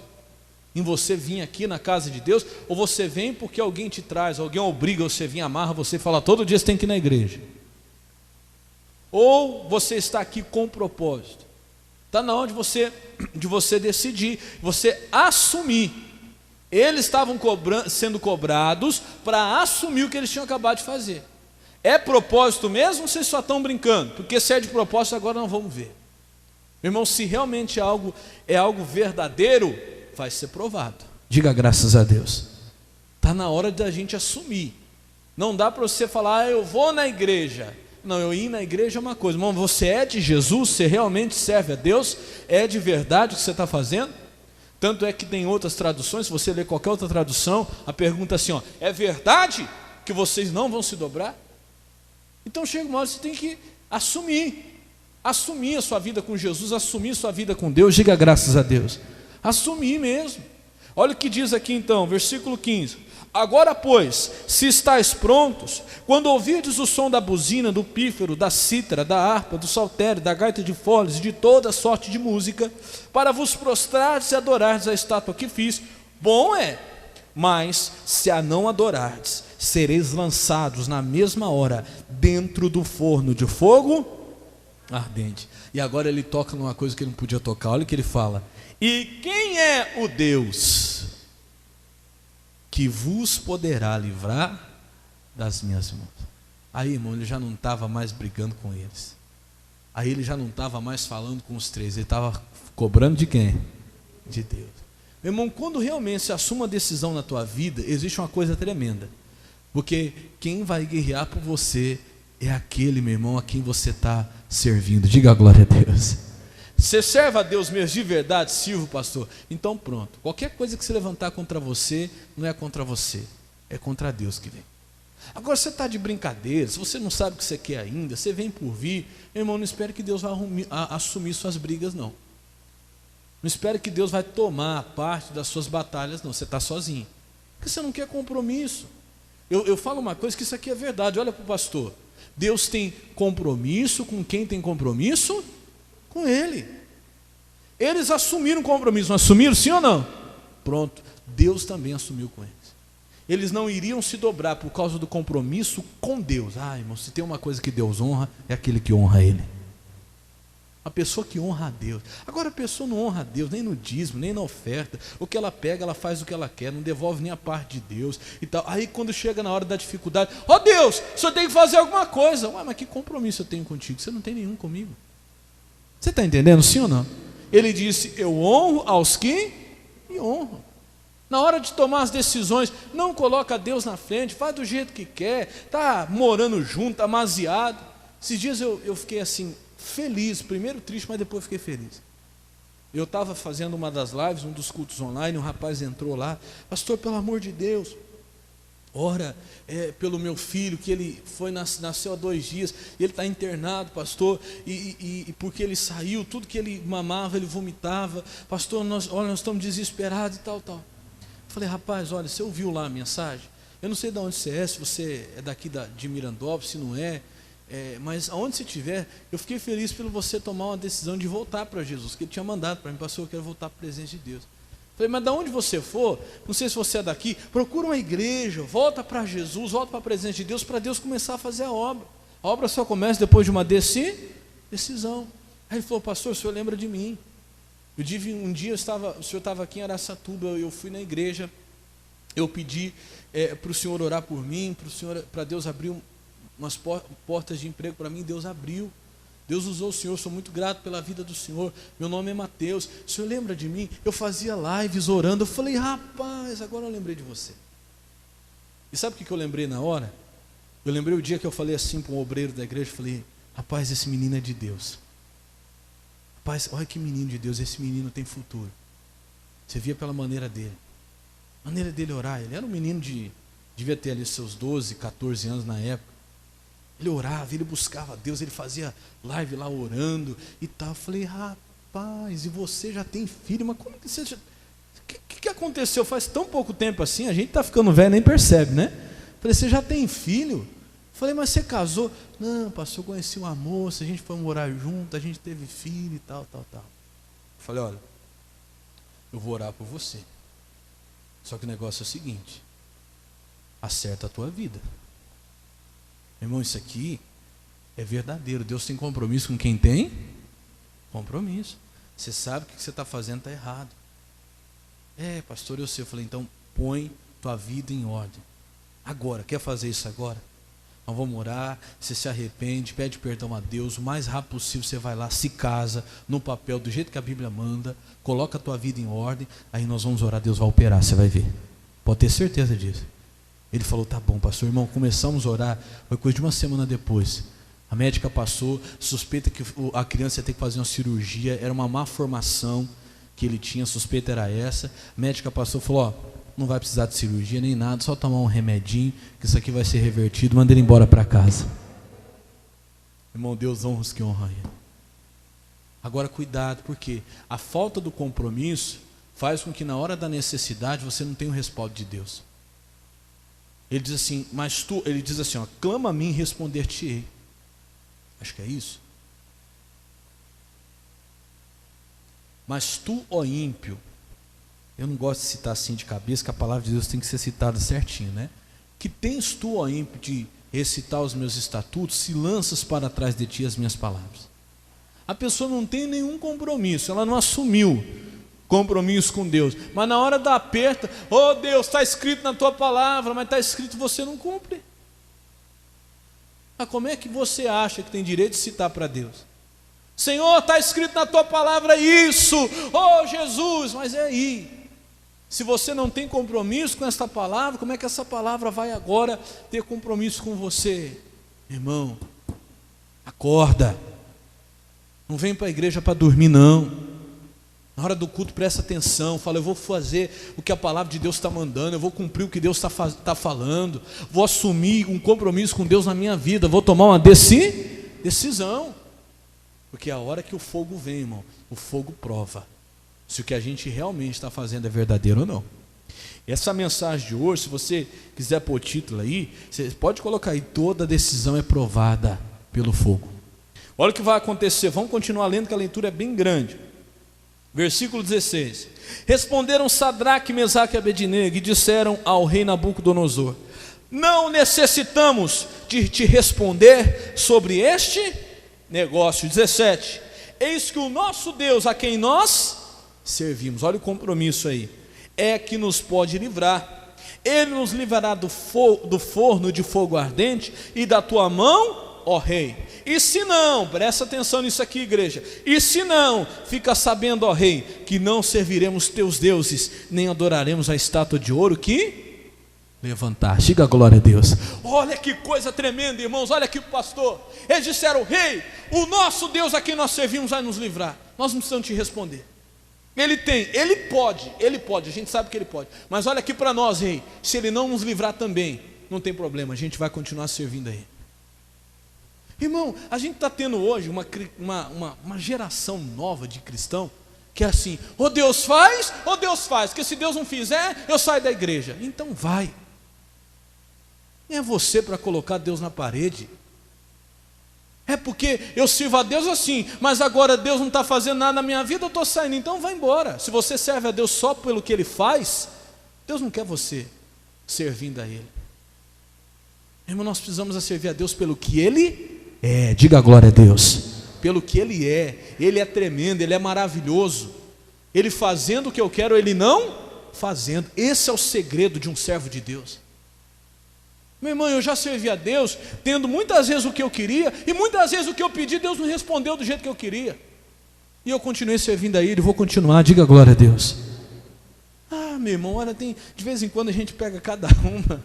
em você vir aqui na casa de Deus, ou você vem porque alguém te traz, alguém obriga você a vir, amarra você e fala, todo dia você tem que ir na igreja? Ou você está aqui com propósito? Está na hora de você decidir, você assumir. Eles estavam sendo cobrados para assumir o que eles tinham acabado de fazer. É propósito mesmo ou vocês só estão brincando? Porque se é de propósito, agora nós vamos ver. Meu irmão, se realmente é algo verdadeiro, vai ser provado. Diga graças a Deus. Está na hora da gente assumir. Não dá para você falar, eu vou na igreja. Não, eu ir na igreja é uma coisa. Irmão, você é de Jesus, você realmente serve a Deus? É de verdade o que você está fazendo? Tanto é que tem outras traduções, se você ler qualquer outra tradução, a pergunta é assim, é verdade que vocês não vão se dobrar? Então chega uma hora, você tem que assumir a sua vida com Jesus, assumir a sua vida com Deus, diga graças a Deus, assumir mesmo. Olha o que diz aqui então, versículo 15. Agora, pois, se estáis prontos, quando ouvirdes o som da buzina, do pífaro, da cítara, da harpa, do saltério, da gaita de foles e de toda sorte de música, para vos prostrardes e adorardes a estátua que fiz, bom é. Mas, se a não adorardes, sereis lançados na mesma hora dentro do forno de fogo ardente. E agora ele toca numa coisa que ele não podia tocar. Olha o que ele fala. E quem é o Deus que vos poderá livrar das minhas mãos? Aí, irmão, ele já não estava mais brigando com eles. Aí ele já não estava mais falando com os três. Ele estava cobrando de quem? De Deus. Meu irmão, quando realmente se assume uma decisão na tua vida, existe uma coisa tremenda. Porque quem vai guerrear por você é aquele, meu irmão, a quem você está servindo. Diga a glória a Deus. Você serve a Deus mesmo de verdade? Sirvo, pastor. Então pronto, qualquer coisa que se levantar contra você, não é contra você, é contra Deus que vem. Agora você está de brincadeira, se você não sabe o que você quer ainda, você vem por vir, meu irmão, não espere que Deus vai assumir suas brigas, não. Não espere que Deus vai tomar parte das suas batalhas, não. Você está sozinho, porque você não quer compromisso. Eu falo uma coisa, que isso aqui é verdade. Olha para o pastor, Deus tem compromisso com quem tem compromisso com Ele. Eles assumiram o compromisso, não assumiram, sim ou não? Pronto, Deus também assumiu com eles. Eles não iriam se dobrar por causa do compromisso com Deus. Irmão, se tem uma coisa que Deus honra, é aquele que honra Ele. A pessoa que honra a Deus. Agora a pessoa não honra a Deus, nem no dízimo, nem na oferta. O que ela pega, ela faz o que ela quer, não devolve nem a parte de Deus e tal. Aí quando chega na hora da dificuldade, Deus, o senhor tem que fazer alguma coisa. Mas que compromisso eu tenho contigo? Você não tem nenhum comigo. Você está entendendo, sim ou não? Ele disse, eu honro aos que me honram. Na hora de tomar as decisões, não coloca Deus na frente, faz do jeito que quer, está morando junto, amaziado. Esses dias eu fiquei assim, feliz, primeiro triste, mas depois fiquei feliz. Eu estava fazendo uma das lives, um dos cultos online, um rapaz entrou lá, pastor, pelo amor de Deus, ora pelo meu filho, que ele nasceu há 2 dias, e ele está internado, pastor, e porque ele saiu, tudo que ele mamava, ele vomitava, pastor, nós estamos desesperados e tal. Falei, rapaz, olha, você ouviu lá a mensagem? Eu não sei de onde você é, se você é daqui de Mirandópolis, se não é, mas aonde você estiver, eu fiquei feliz pelo você tomar uma decisão de voltar para Jesus, que ele tinha mandado para mim, pastor, eu quero voltar para a presença de Deus. Falei, mas de onde você for, não sei se você é daqui, procura uma igreja, volta para Jesus, volta para a presença de Deus, para Deus começar a fazer a obra. A obra só começa depois de uma decisão. Aí ele falou, pastor, o senhor lembra de mim? Um dia o senhor estava aqui em Araçatuba, eu fui na igreja, eu pedi para o senhor orar por mim, para Deus abrir umas portas de emprego para mim, Deus abriu. Deus usou o senhor, sou muito grato pela vida do senhor, meu nome é Mateus, o senhor lembra de mim? Eu fazia lives orando, eu falei, rapaz, agora eu lembrei de você. E sabe o que eu lembrei na hora? Eu lembrei o dia que eu falei assim para um obreiro da igreja, falei, rapaz, esse menino é de Deus. Rapaz, olha que menino de Deus, esse menino tem futuro. Você via pela maneira dele orar, ele era um menino devia ter ali seus 12, 14 anos na época. Ele orava, ele buscava Deus, ele fazia live lá orando e tal. Eu falei, rapaz, e você já tem filho? Mas como que você já... O que aconteceu? Faz tão pouco tempo assim, a gente está ficando velho, nem percebe, né? Eu falei, você já tem filho? Eu falei, mas você casou? Não, pastor, eu conheci uma moça, a gente foi morar junto, a gente teve filho e tal. Eu falei, olha, eu vou orar por você. Só que o negócio é o seguinte, acerta a tua vida. Irmão, isso aqui é verdadeiro. Deus tem compromisso com quem tem compromisso. Você sabe que o que você está fazendo está errado. Pastor, eu sei. Eu falei, então põe tua vida em ordem. Agora, quer fazer isso agora? Nós vamos orar, você se arrepende, pede perdão a Deus, o mais rápido possível você vai lá, se casa, no papel, do jeito que a Bíblia manda, coloca a tua vida em ordem, aí nós vamos orar, Deus vai operar, você vai ver. Pode ter certeza disso. Ele falou, tá bom, pastor, irmão, começamos a orar, foi coisa de uma semana depois. A médica passou, suspeita que a criança ia ter que fazer uma cirurgia, era uma má formação que ele tinha, a suspeita era essa. A médica passou e falou, não vai precisar de cirurgia nem nada, só tomar um remedinho, que isso aqui vai ser revertido, manda ele embora para casa. Irmão, Deus honra os que honram ele. Agora cuidado, porque a falta do compromisso faz com que na hora da necessidade você não tenha o respaldo de Deus. Ele diz assim, ele diz assim, ó, clama a mim e responder-te-ei. Acho que é isso. Mas tu, ó ímpio, eu não gosto de citar assim de cabeça, que a palavra de Deus tem que ser citada certinho, né? Que tens tu, ó ímpio, de recitar os meus estatutos, se lanças para trás de ti as minhas palavras. A pessoa não tem nenhum compromisso, ela não assumiu compromisso com Deus, mas na hora da aperta, oh Deus, está escrito na tua palavra, mas está escrito, você não cumpre. Mas como é que você acha que tem direito de citar para Deus? Senhor, está escrito na tua palavra isso, oh Jesus, mas é aí. Se você não tem compromisso com essa palavra, como é que essa palavra vai agora ter compromisso com você? Irmão, acorda, não vem para a igreja para dormir não. Na hora do culto presta atenção, fala, eu vou fazer o que a palavra de Deus está mandando, eu vou cumprir o que Deus está falando, vou assumir um compromisso com Deus na minha vida, vou tomar uma decisão, porque a hora que o fogo vem, irmão, o fogo prova se o que a gente realmente está fazendo é verdadeiro ou não. Essa mensagem de hoje, se você quiser pôr o título aí, você pode colocar aí, toda decisão é provada pelo fogo. Olha o que vai acontecer, vamos continuar lendo que a leitura é bem grande. Versículo 16. Responderam Sadraque, Mesaque e Abednego e disseram ao rei Nabucodonosor: não necessitamos de te responder sobre este negócio. 17. Eis que o nosso Deus, a quem nós servimos, olha o compromisso aí, é que nos pode livrar. Ele nos livrará do forno de fogo ardente e da tua mão, ó rei. E se não, presta atenção nisso aqui, igreja, e se não, fica sabendo, ó rei, que não serviremos teus deuses, nem adoraremos a estátua de ouro que levantar. Diga a glória a Deus. Olha que coisa tremenda, irmãos, olha aqui o pastor. Eles disseram, rei, o nosso Deus a quem nós servimos vai nos livrar. Nós não precisamos te responder. Ele pode, a gente sabe que ele pode. Mas olha aqui para nós, rei, se ele não nos livrar também, não tem problema, a gente vai continuar servindo a ele. Irmão, a gente está tendo hoje uma geração nova de cristão que é assim, ou Deus faz, porque se Deus não fizer, eu saio da igreja. Então vai. Nem é você para colocar Deus na parede. É porque eu sirvo a Deus assim, mas agora Deus não está fazendo nada na minha vida, eu estou saindo, então vai embora. Se você serve a Deus só pelo que Ele faz, Deus não quer você servindo a Ele. Irmão, nós precisamos servir a Deus pelo que Ele é. Diga a glória a Deus. Pelo que Ele é tremendo, Ele é maravilhoso. Ele fazendo o que eu quero, Ele não fazendo. Esse é o segredo de um servo de Deus. Meu irmão, eu já servi a Deus, tendo muitas vezes o que eu queria, e muitas vezes o que eu pedi, Deus não respondeu do jeito que eu queria. E eu continuei servindo a Ele, vou continuar, diga a glória a Deus. Ah, meu irmão, olha, de vez em quando a gente pega cada uma.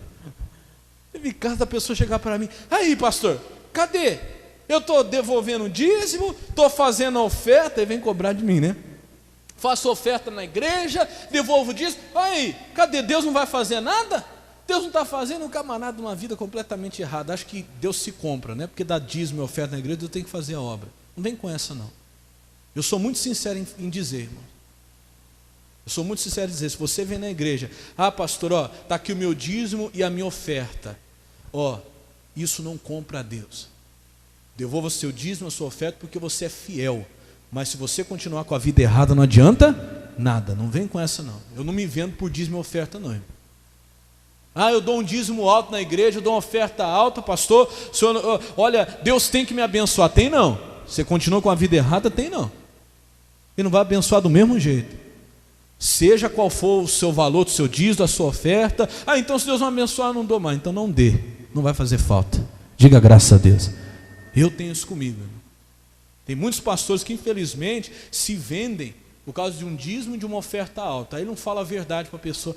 Teve cada pessoa chegar para mim, aí pastor, cadê? Eu estou devolvendo o dízimo, estou fazendo a oferta, e vem cobrar de mim, né? Faço oferta na igreja, devolvo o dízimo, aí, cadê? Deus não vai fazer nada? Deus não está fazendo, um camarada uma vida completamente errada. Acho que Deus se compra, né? Porque dá dízimo e oferta na igreja, Deus tem que fazer a obra. Não vem com essa não. Eu sou muito sincero em dizer, irmão. Eu sou muito sincero em dizer, se você vem na igreja, ah pastor, ó, está aqui o meu dízimo e a minha oferta. Ó, isso não compra a Deus. Devolva o seu dízimo, a sua oferta, porque você é fiel. Mas se você continuar com a vida errada, não adianta nada. Não vem com essa não. Eu não me vendo por dízimo e oferta não, irmão. Ah, eu dou um dízimo alto na igreja, eu dou uma oferta alta, pastor, senhor, olha, Deus tem que me abençoar. Tem não. Você continua com a vida errada? Tem não. Ele não vai abençoar do mesmo jeito. Seja qual for o seu valor do seu dízimo, da sua oferta. Ah, então se Deus não abençoar, eu não dou mais. Então não dê, não vai fazer falta. Diga graças a Deus. Eu tenho isso comigo. Tem muitos pastores que infelizmente se vendem por causa de um dízimo e de uma oferta alta. Aí não fala a verdade para a pessoa.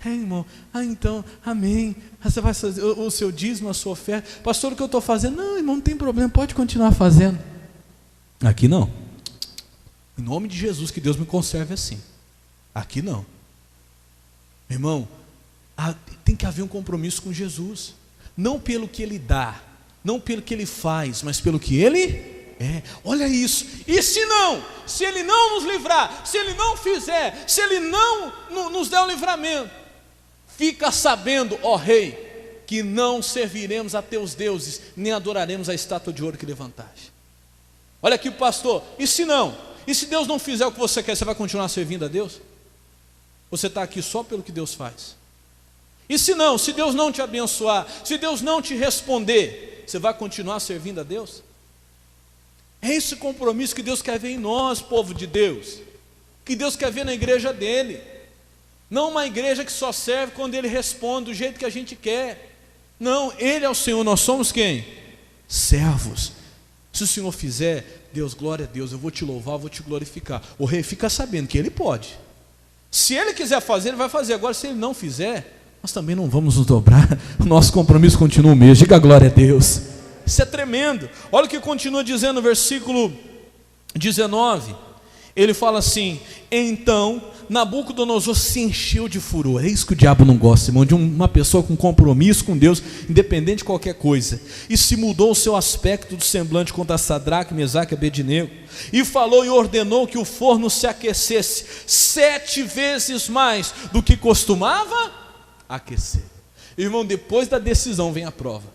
Irmão, então, amém. Você vai fazer o seu dízimo, a sua oferta. Pastor, o que eu estou fazendo? Não, irmão, não tem problema, pode continuar fazendo. Aqui não. Em nome de Jesus, que Deus me conserve assim. Aqui não. Irmão, tem que haver um compromisso com Jesus. Não pelo que Ele dá, não pelo que Ele faz, mas pelo que Ele Olha isso. E se não, se Ele não nos livrar, se Ele não fizer, se Ele não nos der o livramento, fica sabendo, ó rei, que não serviremos a teus deuses, nem adoraremos a estátua de ouro que levantaste. Olha aqui, pastor, e se não? E se Deus não fizer o que você quer, você vai continuar servindo a Deus? Você está aqui só pelo que Deus faz? E se não, se Deus não te abençoar, se Deus não te responder, você vai continuar servindo a Deus? É esse compromisso que Deus quer ver em nós, povo de Deus, que Deus quer ver na igreja dele. Não uma igreja que só serve quando Ele responde do jeito que a gente quer. Não, Ele é o Senhor, nós somos quem? Servos. Se o Senhor fizer, Deus, glória a Deus, eu vou te louvar, eu vou te glorificar. O rei fica sabendo que Ele pode. Se Ele quiser fazer, Ele vai fazer. Agora, se Ele não fizer, nós também não vamos nos dobrar. O nosso compromisso continua o mesmo. Diga glória a Deus. Isso é tremendo. Olha o que continua dizendo no versículo 19. Ele fala assim: então Nabucodonosor se encheu de furor. É isso que o diabo não gosta, irmão, de uma pessoa com compromisso com Deus, independente de qualquer coisa. E se mudou o seu aspecto do semblante contra Sadraque, Mesaque e Abednego, e falou e ordenou que o forno se aquecesse 7 vezes mais do que costumava aquecer. Irmão, depois da decisão vem a prova.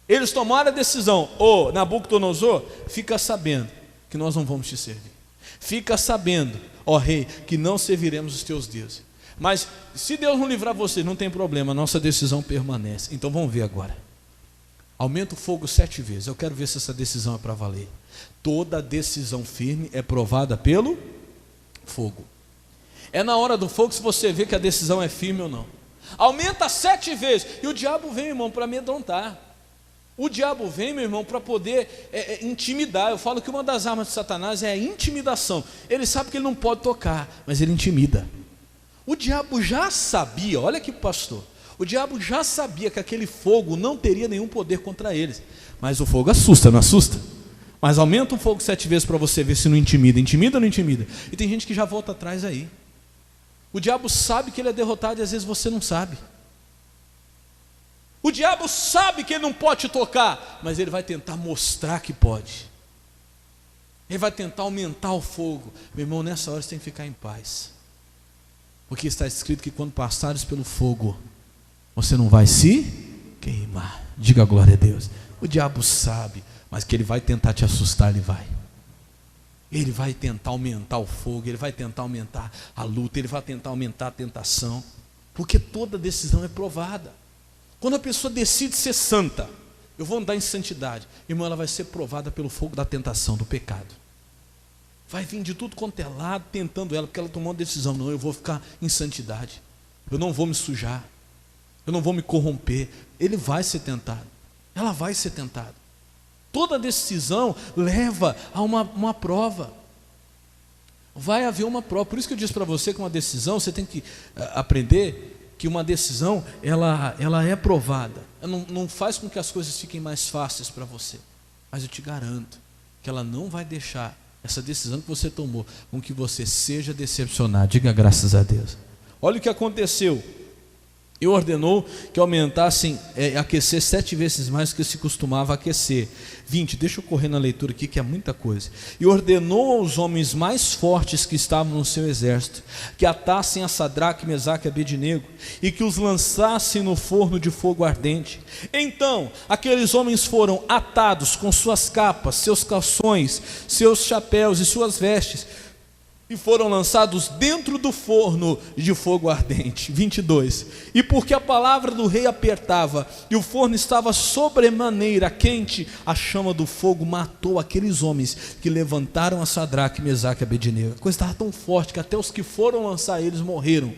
Eles tomaram a decisão. Nabucodonosor, fica sabendo que nós não vamos te servir. Fica sabendo, ó rei, que não serviremos os teus deuses. Mas se Deus não livrar você, não tem problema, a nossa decisão permanece. Então vamos ver agora. Aumenta o fogo 7 vezes. Eu quero ver se essa decisão é para valer. Toda decisão firme é provada pelo fogo. É na hora do fogo que você vê que a decisão é firme ou não. Aumenta 7 vezes. E o diabo vem, irmão, para amedrontar. O diabo vem, meu irmão, para poder intimidar. Eu falo que uma das armas de Satanás é a intimidação. Ele sabe que ele não pode tocar, mas ele intimida. O diabo já sabia, olha aqui, pastor, o diabo já sabia que aquele fogo não teria nenhum poder contra eles. Mas o fogo assusta, não assusta? Mas aumenta o fogo 7 vezes para você ver se não intimida. Intimida ou não intimida? E tem gente que já volta atrás aí. O diabo sabe que ele é derrotado e às vezes você não sabe. O diabo sabe que ele não pode te tocar, mas ele vai tentar mostrar que pode. Ele vai tentar aumentar o fogo. Meu irmão, nessa hora você tem que ficar em paz. Porque está escrito que quando passares pelo fogo, você não vai se queimar. Diga glória a Deus. O diabo sabe, mas que ele vai tentar te assustar, ele vai. Ele vai tentar aumentar o fogo, ele vai tentar aumentar a luta, ele vai tentar aumentar a tentação. Porque toda decisão é provada. Quando a pessoa decide ser santa, eu vou andar em santidade, irmão, ela vai ser provada pelo fogo da tentação, do pecado. Vai vir de tudo quanto é lado, tentando ela, porque ela tomou uma decisão. Não, eu vou ficar em santidade, eu não vou me sujar, eu não vou me corromper. Ele vai ser tentado, ela vai ser tentada. Toda decisão leva a uma prova. Vai haver uma prova. Por isso que eu disse para você que uma decisão, você tem que aprender que uma decisão, ela é provada. Não faz com que as coisas fiquem mais fáceis para você. Mas eu te garanto que ela não vai deixar essa decisão que você tomou com que você seja decepcionado. Diga graças a Deus. Olha o que aconteceu. E ordenou que aumentassem, aquecer 7 vezes mais do que se costumava aquecer. 20, deixa eu correr na leitura aqui que é muita coisa. E ordenou aos homens mais fortes que estavam no seu exército, que atassem a Sadraque, Mesaque e Abednego, e que os lançassem no forno de fogo ardente. Então, aqueles homens foram atados com suas capas, seus calções, seus chapéus e suas vestes, e foram lançados dentro do forno de fogo ardente. 22. E porque a palavra do rei apertava, e o forno estava sobremaneira quente, a chama do fogo matou aqueles homens que levantaram a Sadraque, Mesaque e Abednego. A coisa estava tão forte que até os que foram lançar eles morreram.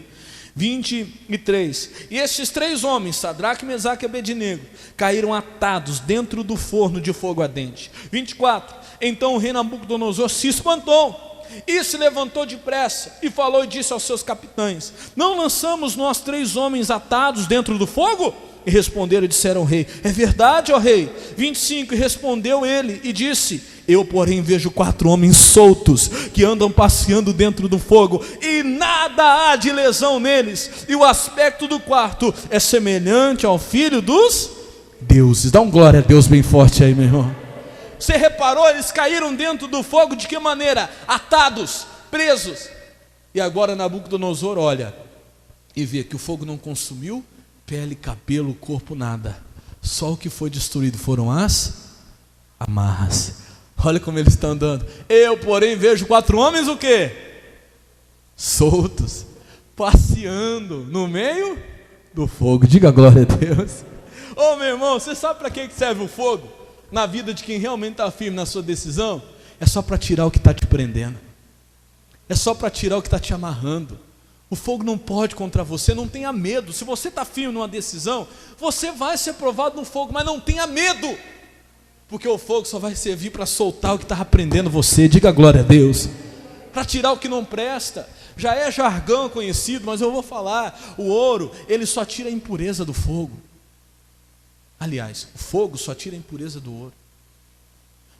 23. E estes 3 homens, Sadraque, Mesaque e Abednego, caíram atados dentro do forno de fogo ardente. 24. Então o rei Nabucodonosor se espantou e se levantou depressa e falou e disse aos seus capitães: não lançamos nós 3 homens atados dentro do fogo? E responderam e disseram ao rei: é verdade, ó rei. 25. E respondeu ele e disse: eu porém vejo 4 homens soltos que andam passeando dentro do fogo, e nada há de lesão neles, e o aspecto do quarto é semelhante ao filho dos deuses. Dá um glória a Deus bem forte aí, meu irmão. Você reparou? Eles caíram dentro do fogo de que maneira? Atados, presos. E agora Nabucodonosor olha e vê que o fogo não consumiu pele, cabelo, corpo, nada. Só o que foi destruído foram as amarras. Olha como eles estão andando. Eu, porém, vejo 4 homens o quê? Soltos, passeando no meio do fogo. Diga glória a Deus. Ô meu irmão, você sabe para que serve o fogo? Na vida de quem realmente está firme na sua decisão? É só para tirar o que está te prendendo. É só para tirar o que está te amarrando. O fogo não pode contra você, não tenha medo. Se você está firme numa decisão, você vai ser provado no fogo, mas não tenha medo. Porque o fogo só vai servir para soltar o que estava prendendo você. Diga glória a Deus. Para tirar o que não presta. Já é jargão conhecido, mas eu vou falar. O ouro, ele só tira a impureza do fogo. Aliás, o fogo só tira a impureza do ouro.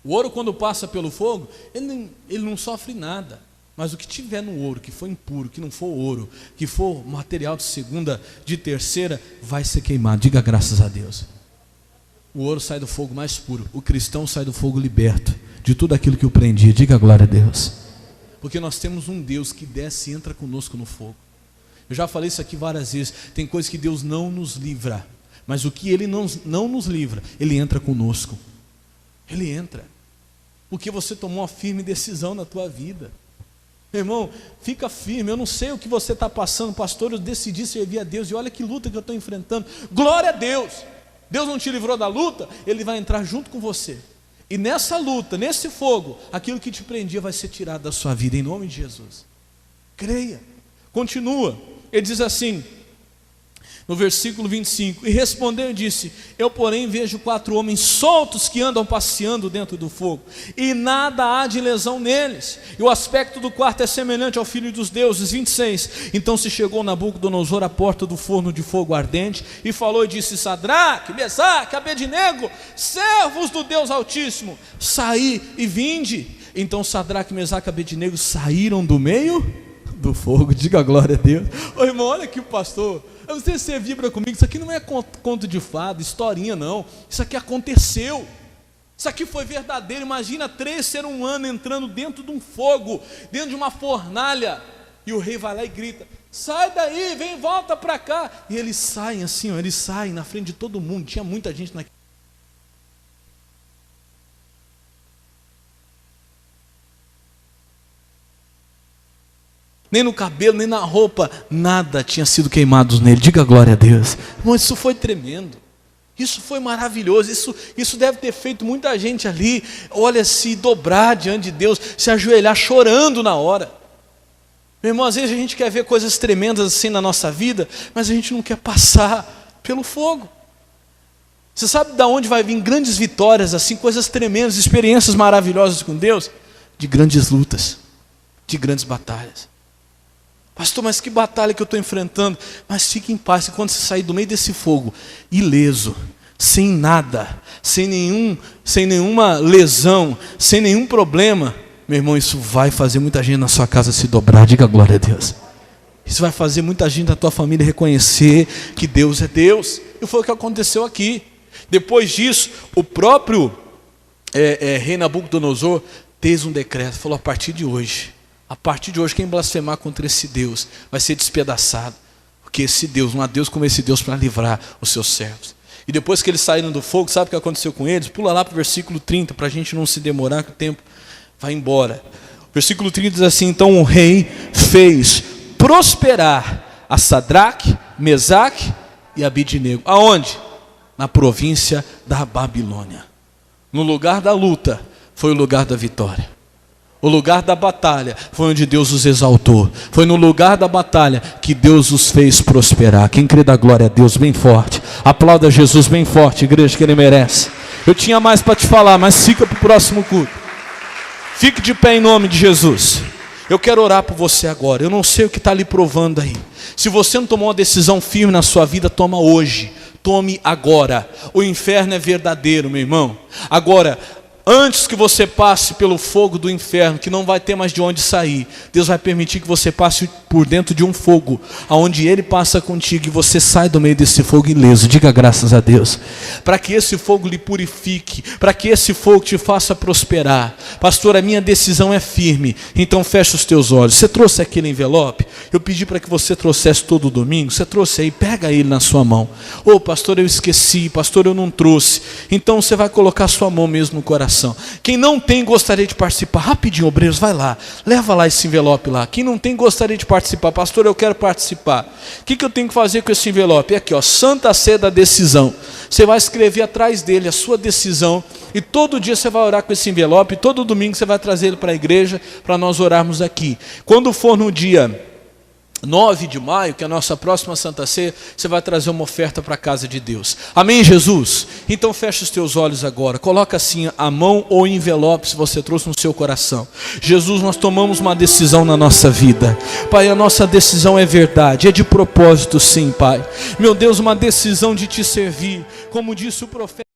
O ouro, quando passa pelo fogo, ele não sofre nada. Mas o que tiver no ouro, que for impuro, que não for ouro, que for material de segunda, de terceira, vai ser queimado. Diga graças a Deus. O ouro sai do fogo mais puro. O cristão sai do fogo liberto de tudo aquilo que o prendia. Diga glória a Deus. Porque nós temos um Deus que desce e entra conosco no fogo. Eu já falei isso aqui várias vezes. Tem coisas que Deus não nos livra, mas o que Ele não nos livra, Ele entra conosco. Ele entra. Porque você tomou uma firme decisão na tua vida. Meu irmão, fica firme. Eu não sei o que você está passando, pastor. Eu decidi servir a Deus e olha que luta que eu estou enfrentando. Glória a Deus. Deus não te livrou da luta, Ele vai entrar junto com você. E nessa luta, nesse fogo, aquilo que te prendia vai ser tirado da sua vida, em nome de Jesus. Creia. Continua. Ele diz assim, no versículo 25: e respondeu e disse: eu, porém, vejo 4 homens soltos que andam passeando dentro do fogo, e nada há de lesão neles, e o aspecto do quarto é semelhante ao filho dos deuses. 26. Então se chegou Nabucodonosor à porta do forno de fogo ardente, e falou e disse: Sadraque, Mesaque, Abednego, servos do Deus Altíssimo, saí e vinde. Então Sadraque, Mesaque e Abednego saíram do meio do fogo. Diga glória a Deus. Ô irmão, olha aqui o pastor. Eu não sei se você vibra comigo. Isso aqui não é conto de fada, historinha não. Isso aqui aconteceu. Isso aqui foi verdadeiro. Imagina 3 seres humanos entrando dentro de um fogo, dentro de uma fornalha, e o rei vai lá e grita: sai daí, vem, volta para cá. E eles saem assim, ó, eles saem na frente de todo mundo. Tinha muita gente naquele. Nem no cabelo, nem na roupa, nada tinha sido queimado nele. Diga glória a Deus. Irmão, isso foi tremendo. Isso foi maravilhoso. Isso deve ter feito muita gente ali, olha, se dobrar diante de Deus, se ajoelhar chorando na hora. Meu irmão, às vezes a gente quer ver coisas tremendas assim na nossa vida, mas a gente não quer passar pelo fogo. Você sabe de onde vai vir grandes vitórias assim, coisas tremendas, experiências maravilhosas com Deus? De grandes lutas, de grandes batalhas. Pastor, mas que batalha que eu estou enfrentando? Mas fique em paz, que quando você sair do meio desse fogo, ileso, sem nada, sem nenhuma lesão, sem nenhum problema, meu irmão, isso vai fazer muita gente na sua casa se dobrar. Diga glória a Deus. Isso vai fazer muita gente da tua família reconhecer que Deus é Deus. E foi o que aconteceu aqui. Depois disso, o próprio rei Nabucodonosor fez um decreto, falou: a partir de hoje, quem blasfemar contra esse Deus vai ser despedaçado. Porque esse Deus, não há Deus como esse Deus para livrar os seus servos. E depois que eles saíram do fogo, sabe o que aconteceu com eles? Pula lá para o versículo 30, para a gente não se demorar, que o tempo vai embora. O versículo 30 diz assim: então o rei fez prosperar a Sadraque, Mesaque e Abednego. Aonde? Na província da Babilônia. No lugar da luta, foi o lugar da vitória. O lugar da batalha foi onde Deus os exaltou. Foi no lugar da batalha que Deus os fez prosperar. Quem crê, dá glória a Deus bem forte. Aplauda Jesus bem forte, igreja, que Ele merece. Eu tinha mais para te falar, mas fica para o próximo culto. Fique de pé em nome de Jesus. Eu quero orar por você agora. Eu não sei o que está lhe provando aí. Se você não tomou uma decisão firme na sua vida, toma hoje. Tome agora. O inferno é verdadeiro, meu irmão. Agora, antes que você passe pelo fogo do inferno, que não vai ter mais de onde sair, Deus vai permitir que você passe por dentro de um fogo, aonde Ele passa contigo e você sai do meio desse fogo ileso. Diga graças a Deus. Para que esse fogo lhe purifique, para que esse fogo te faça prosperar. Pastor, a minha decisão é firme, então fecha os teus olhos. Você trouxe aquele envelope? Eu pedi para que você trouxesse todo domingo. Você trouxe aí, pega ele na sua mão. Ô pastor, eu esqueci, pastor, eu não trouxe. Então você vai colocar a sua mão mesmo no coração. Quem não tem, gostaria de participar, rapidinho, obreiros, vai lá, leva lá esse envelope lá. Quem não tem, gostaria de participar. Pastor, eu quero participar. O que eu tenho que fazer com esse envelope? É aqui, ó, Santa Ceia da Decisão. Você vai escrever atrás dele a sua decisão, e todo dia você vai orar com esse envelope, e todo domingo você vai trazer ele para a igreja, para nós orarmos aqui. Quando for no dia 9 de maio, que é a nossa próxima Santa Ceia, você vai trazer uma oferta para a casa de Deus. Amém, Jesus? Então fecha os teus olhos agora, coloca assim a mão ou envelope, se você trouxe no seu coração. Jesus, nós tomamos uma decisão na nossa vida. Pai, a nossa decisão é verdade, é de propósito sim, Pai. Meu Deus, uma decisão de te servir, como disse o profeta.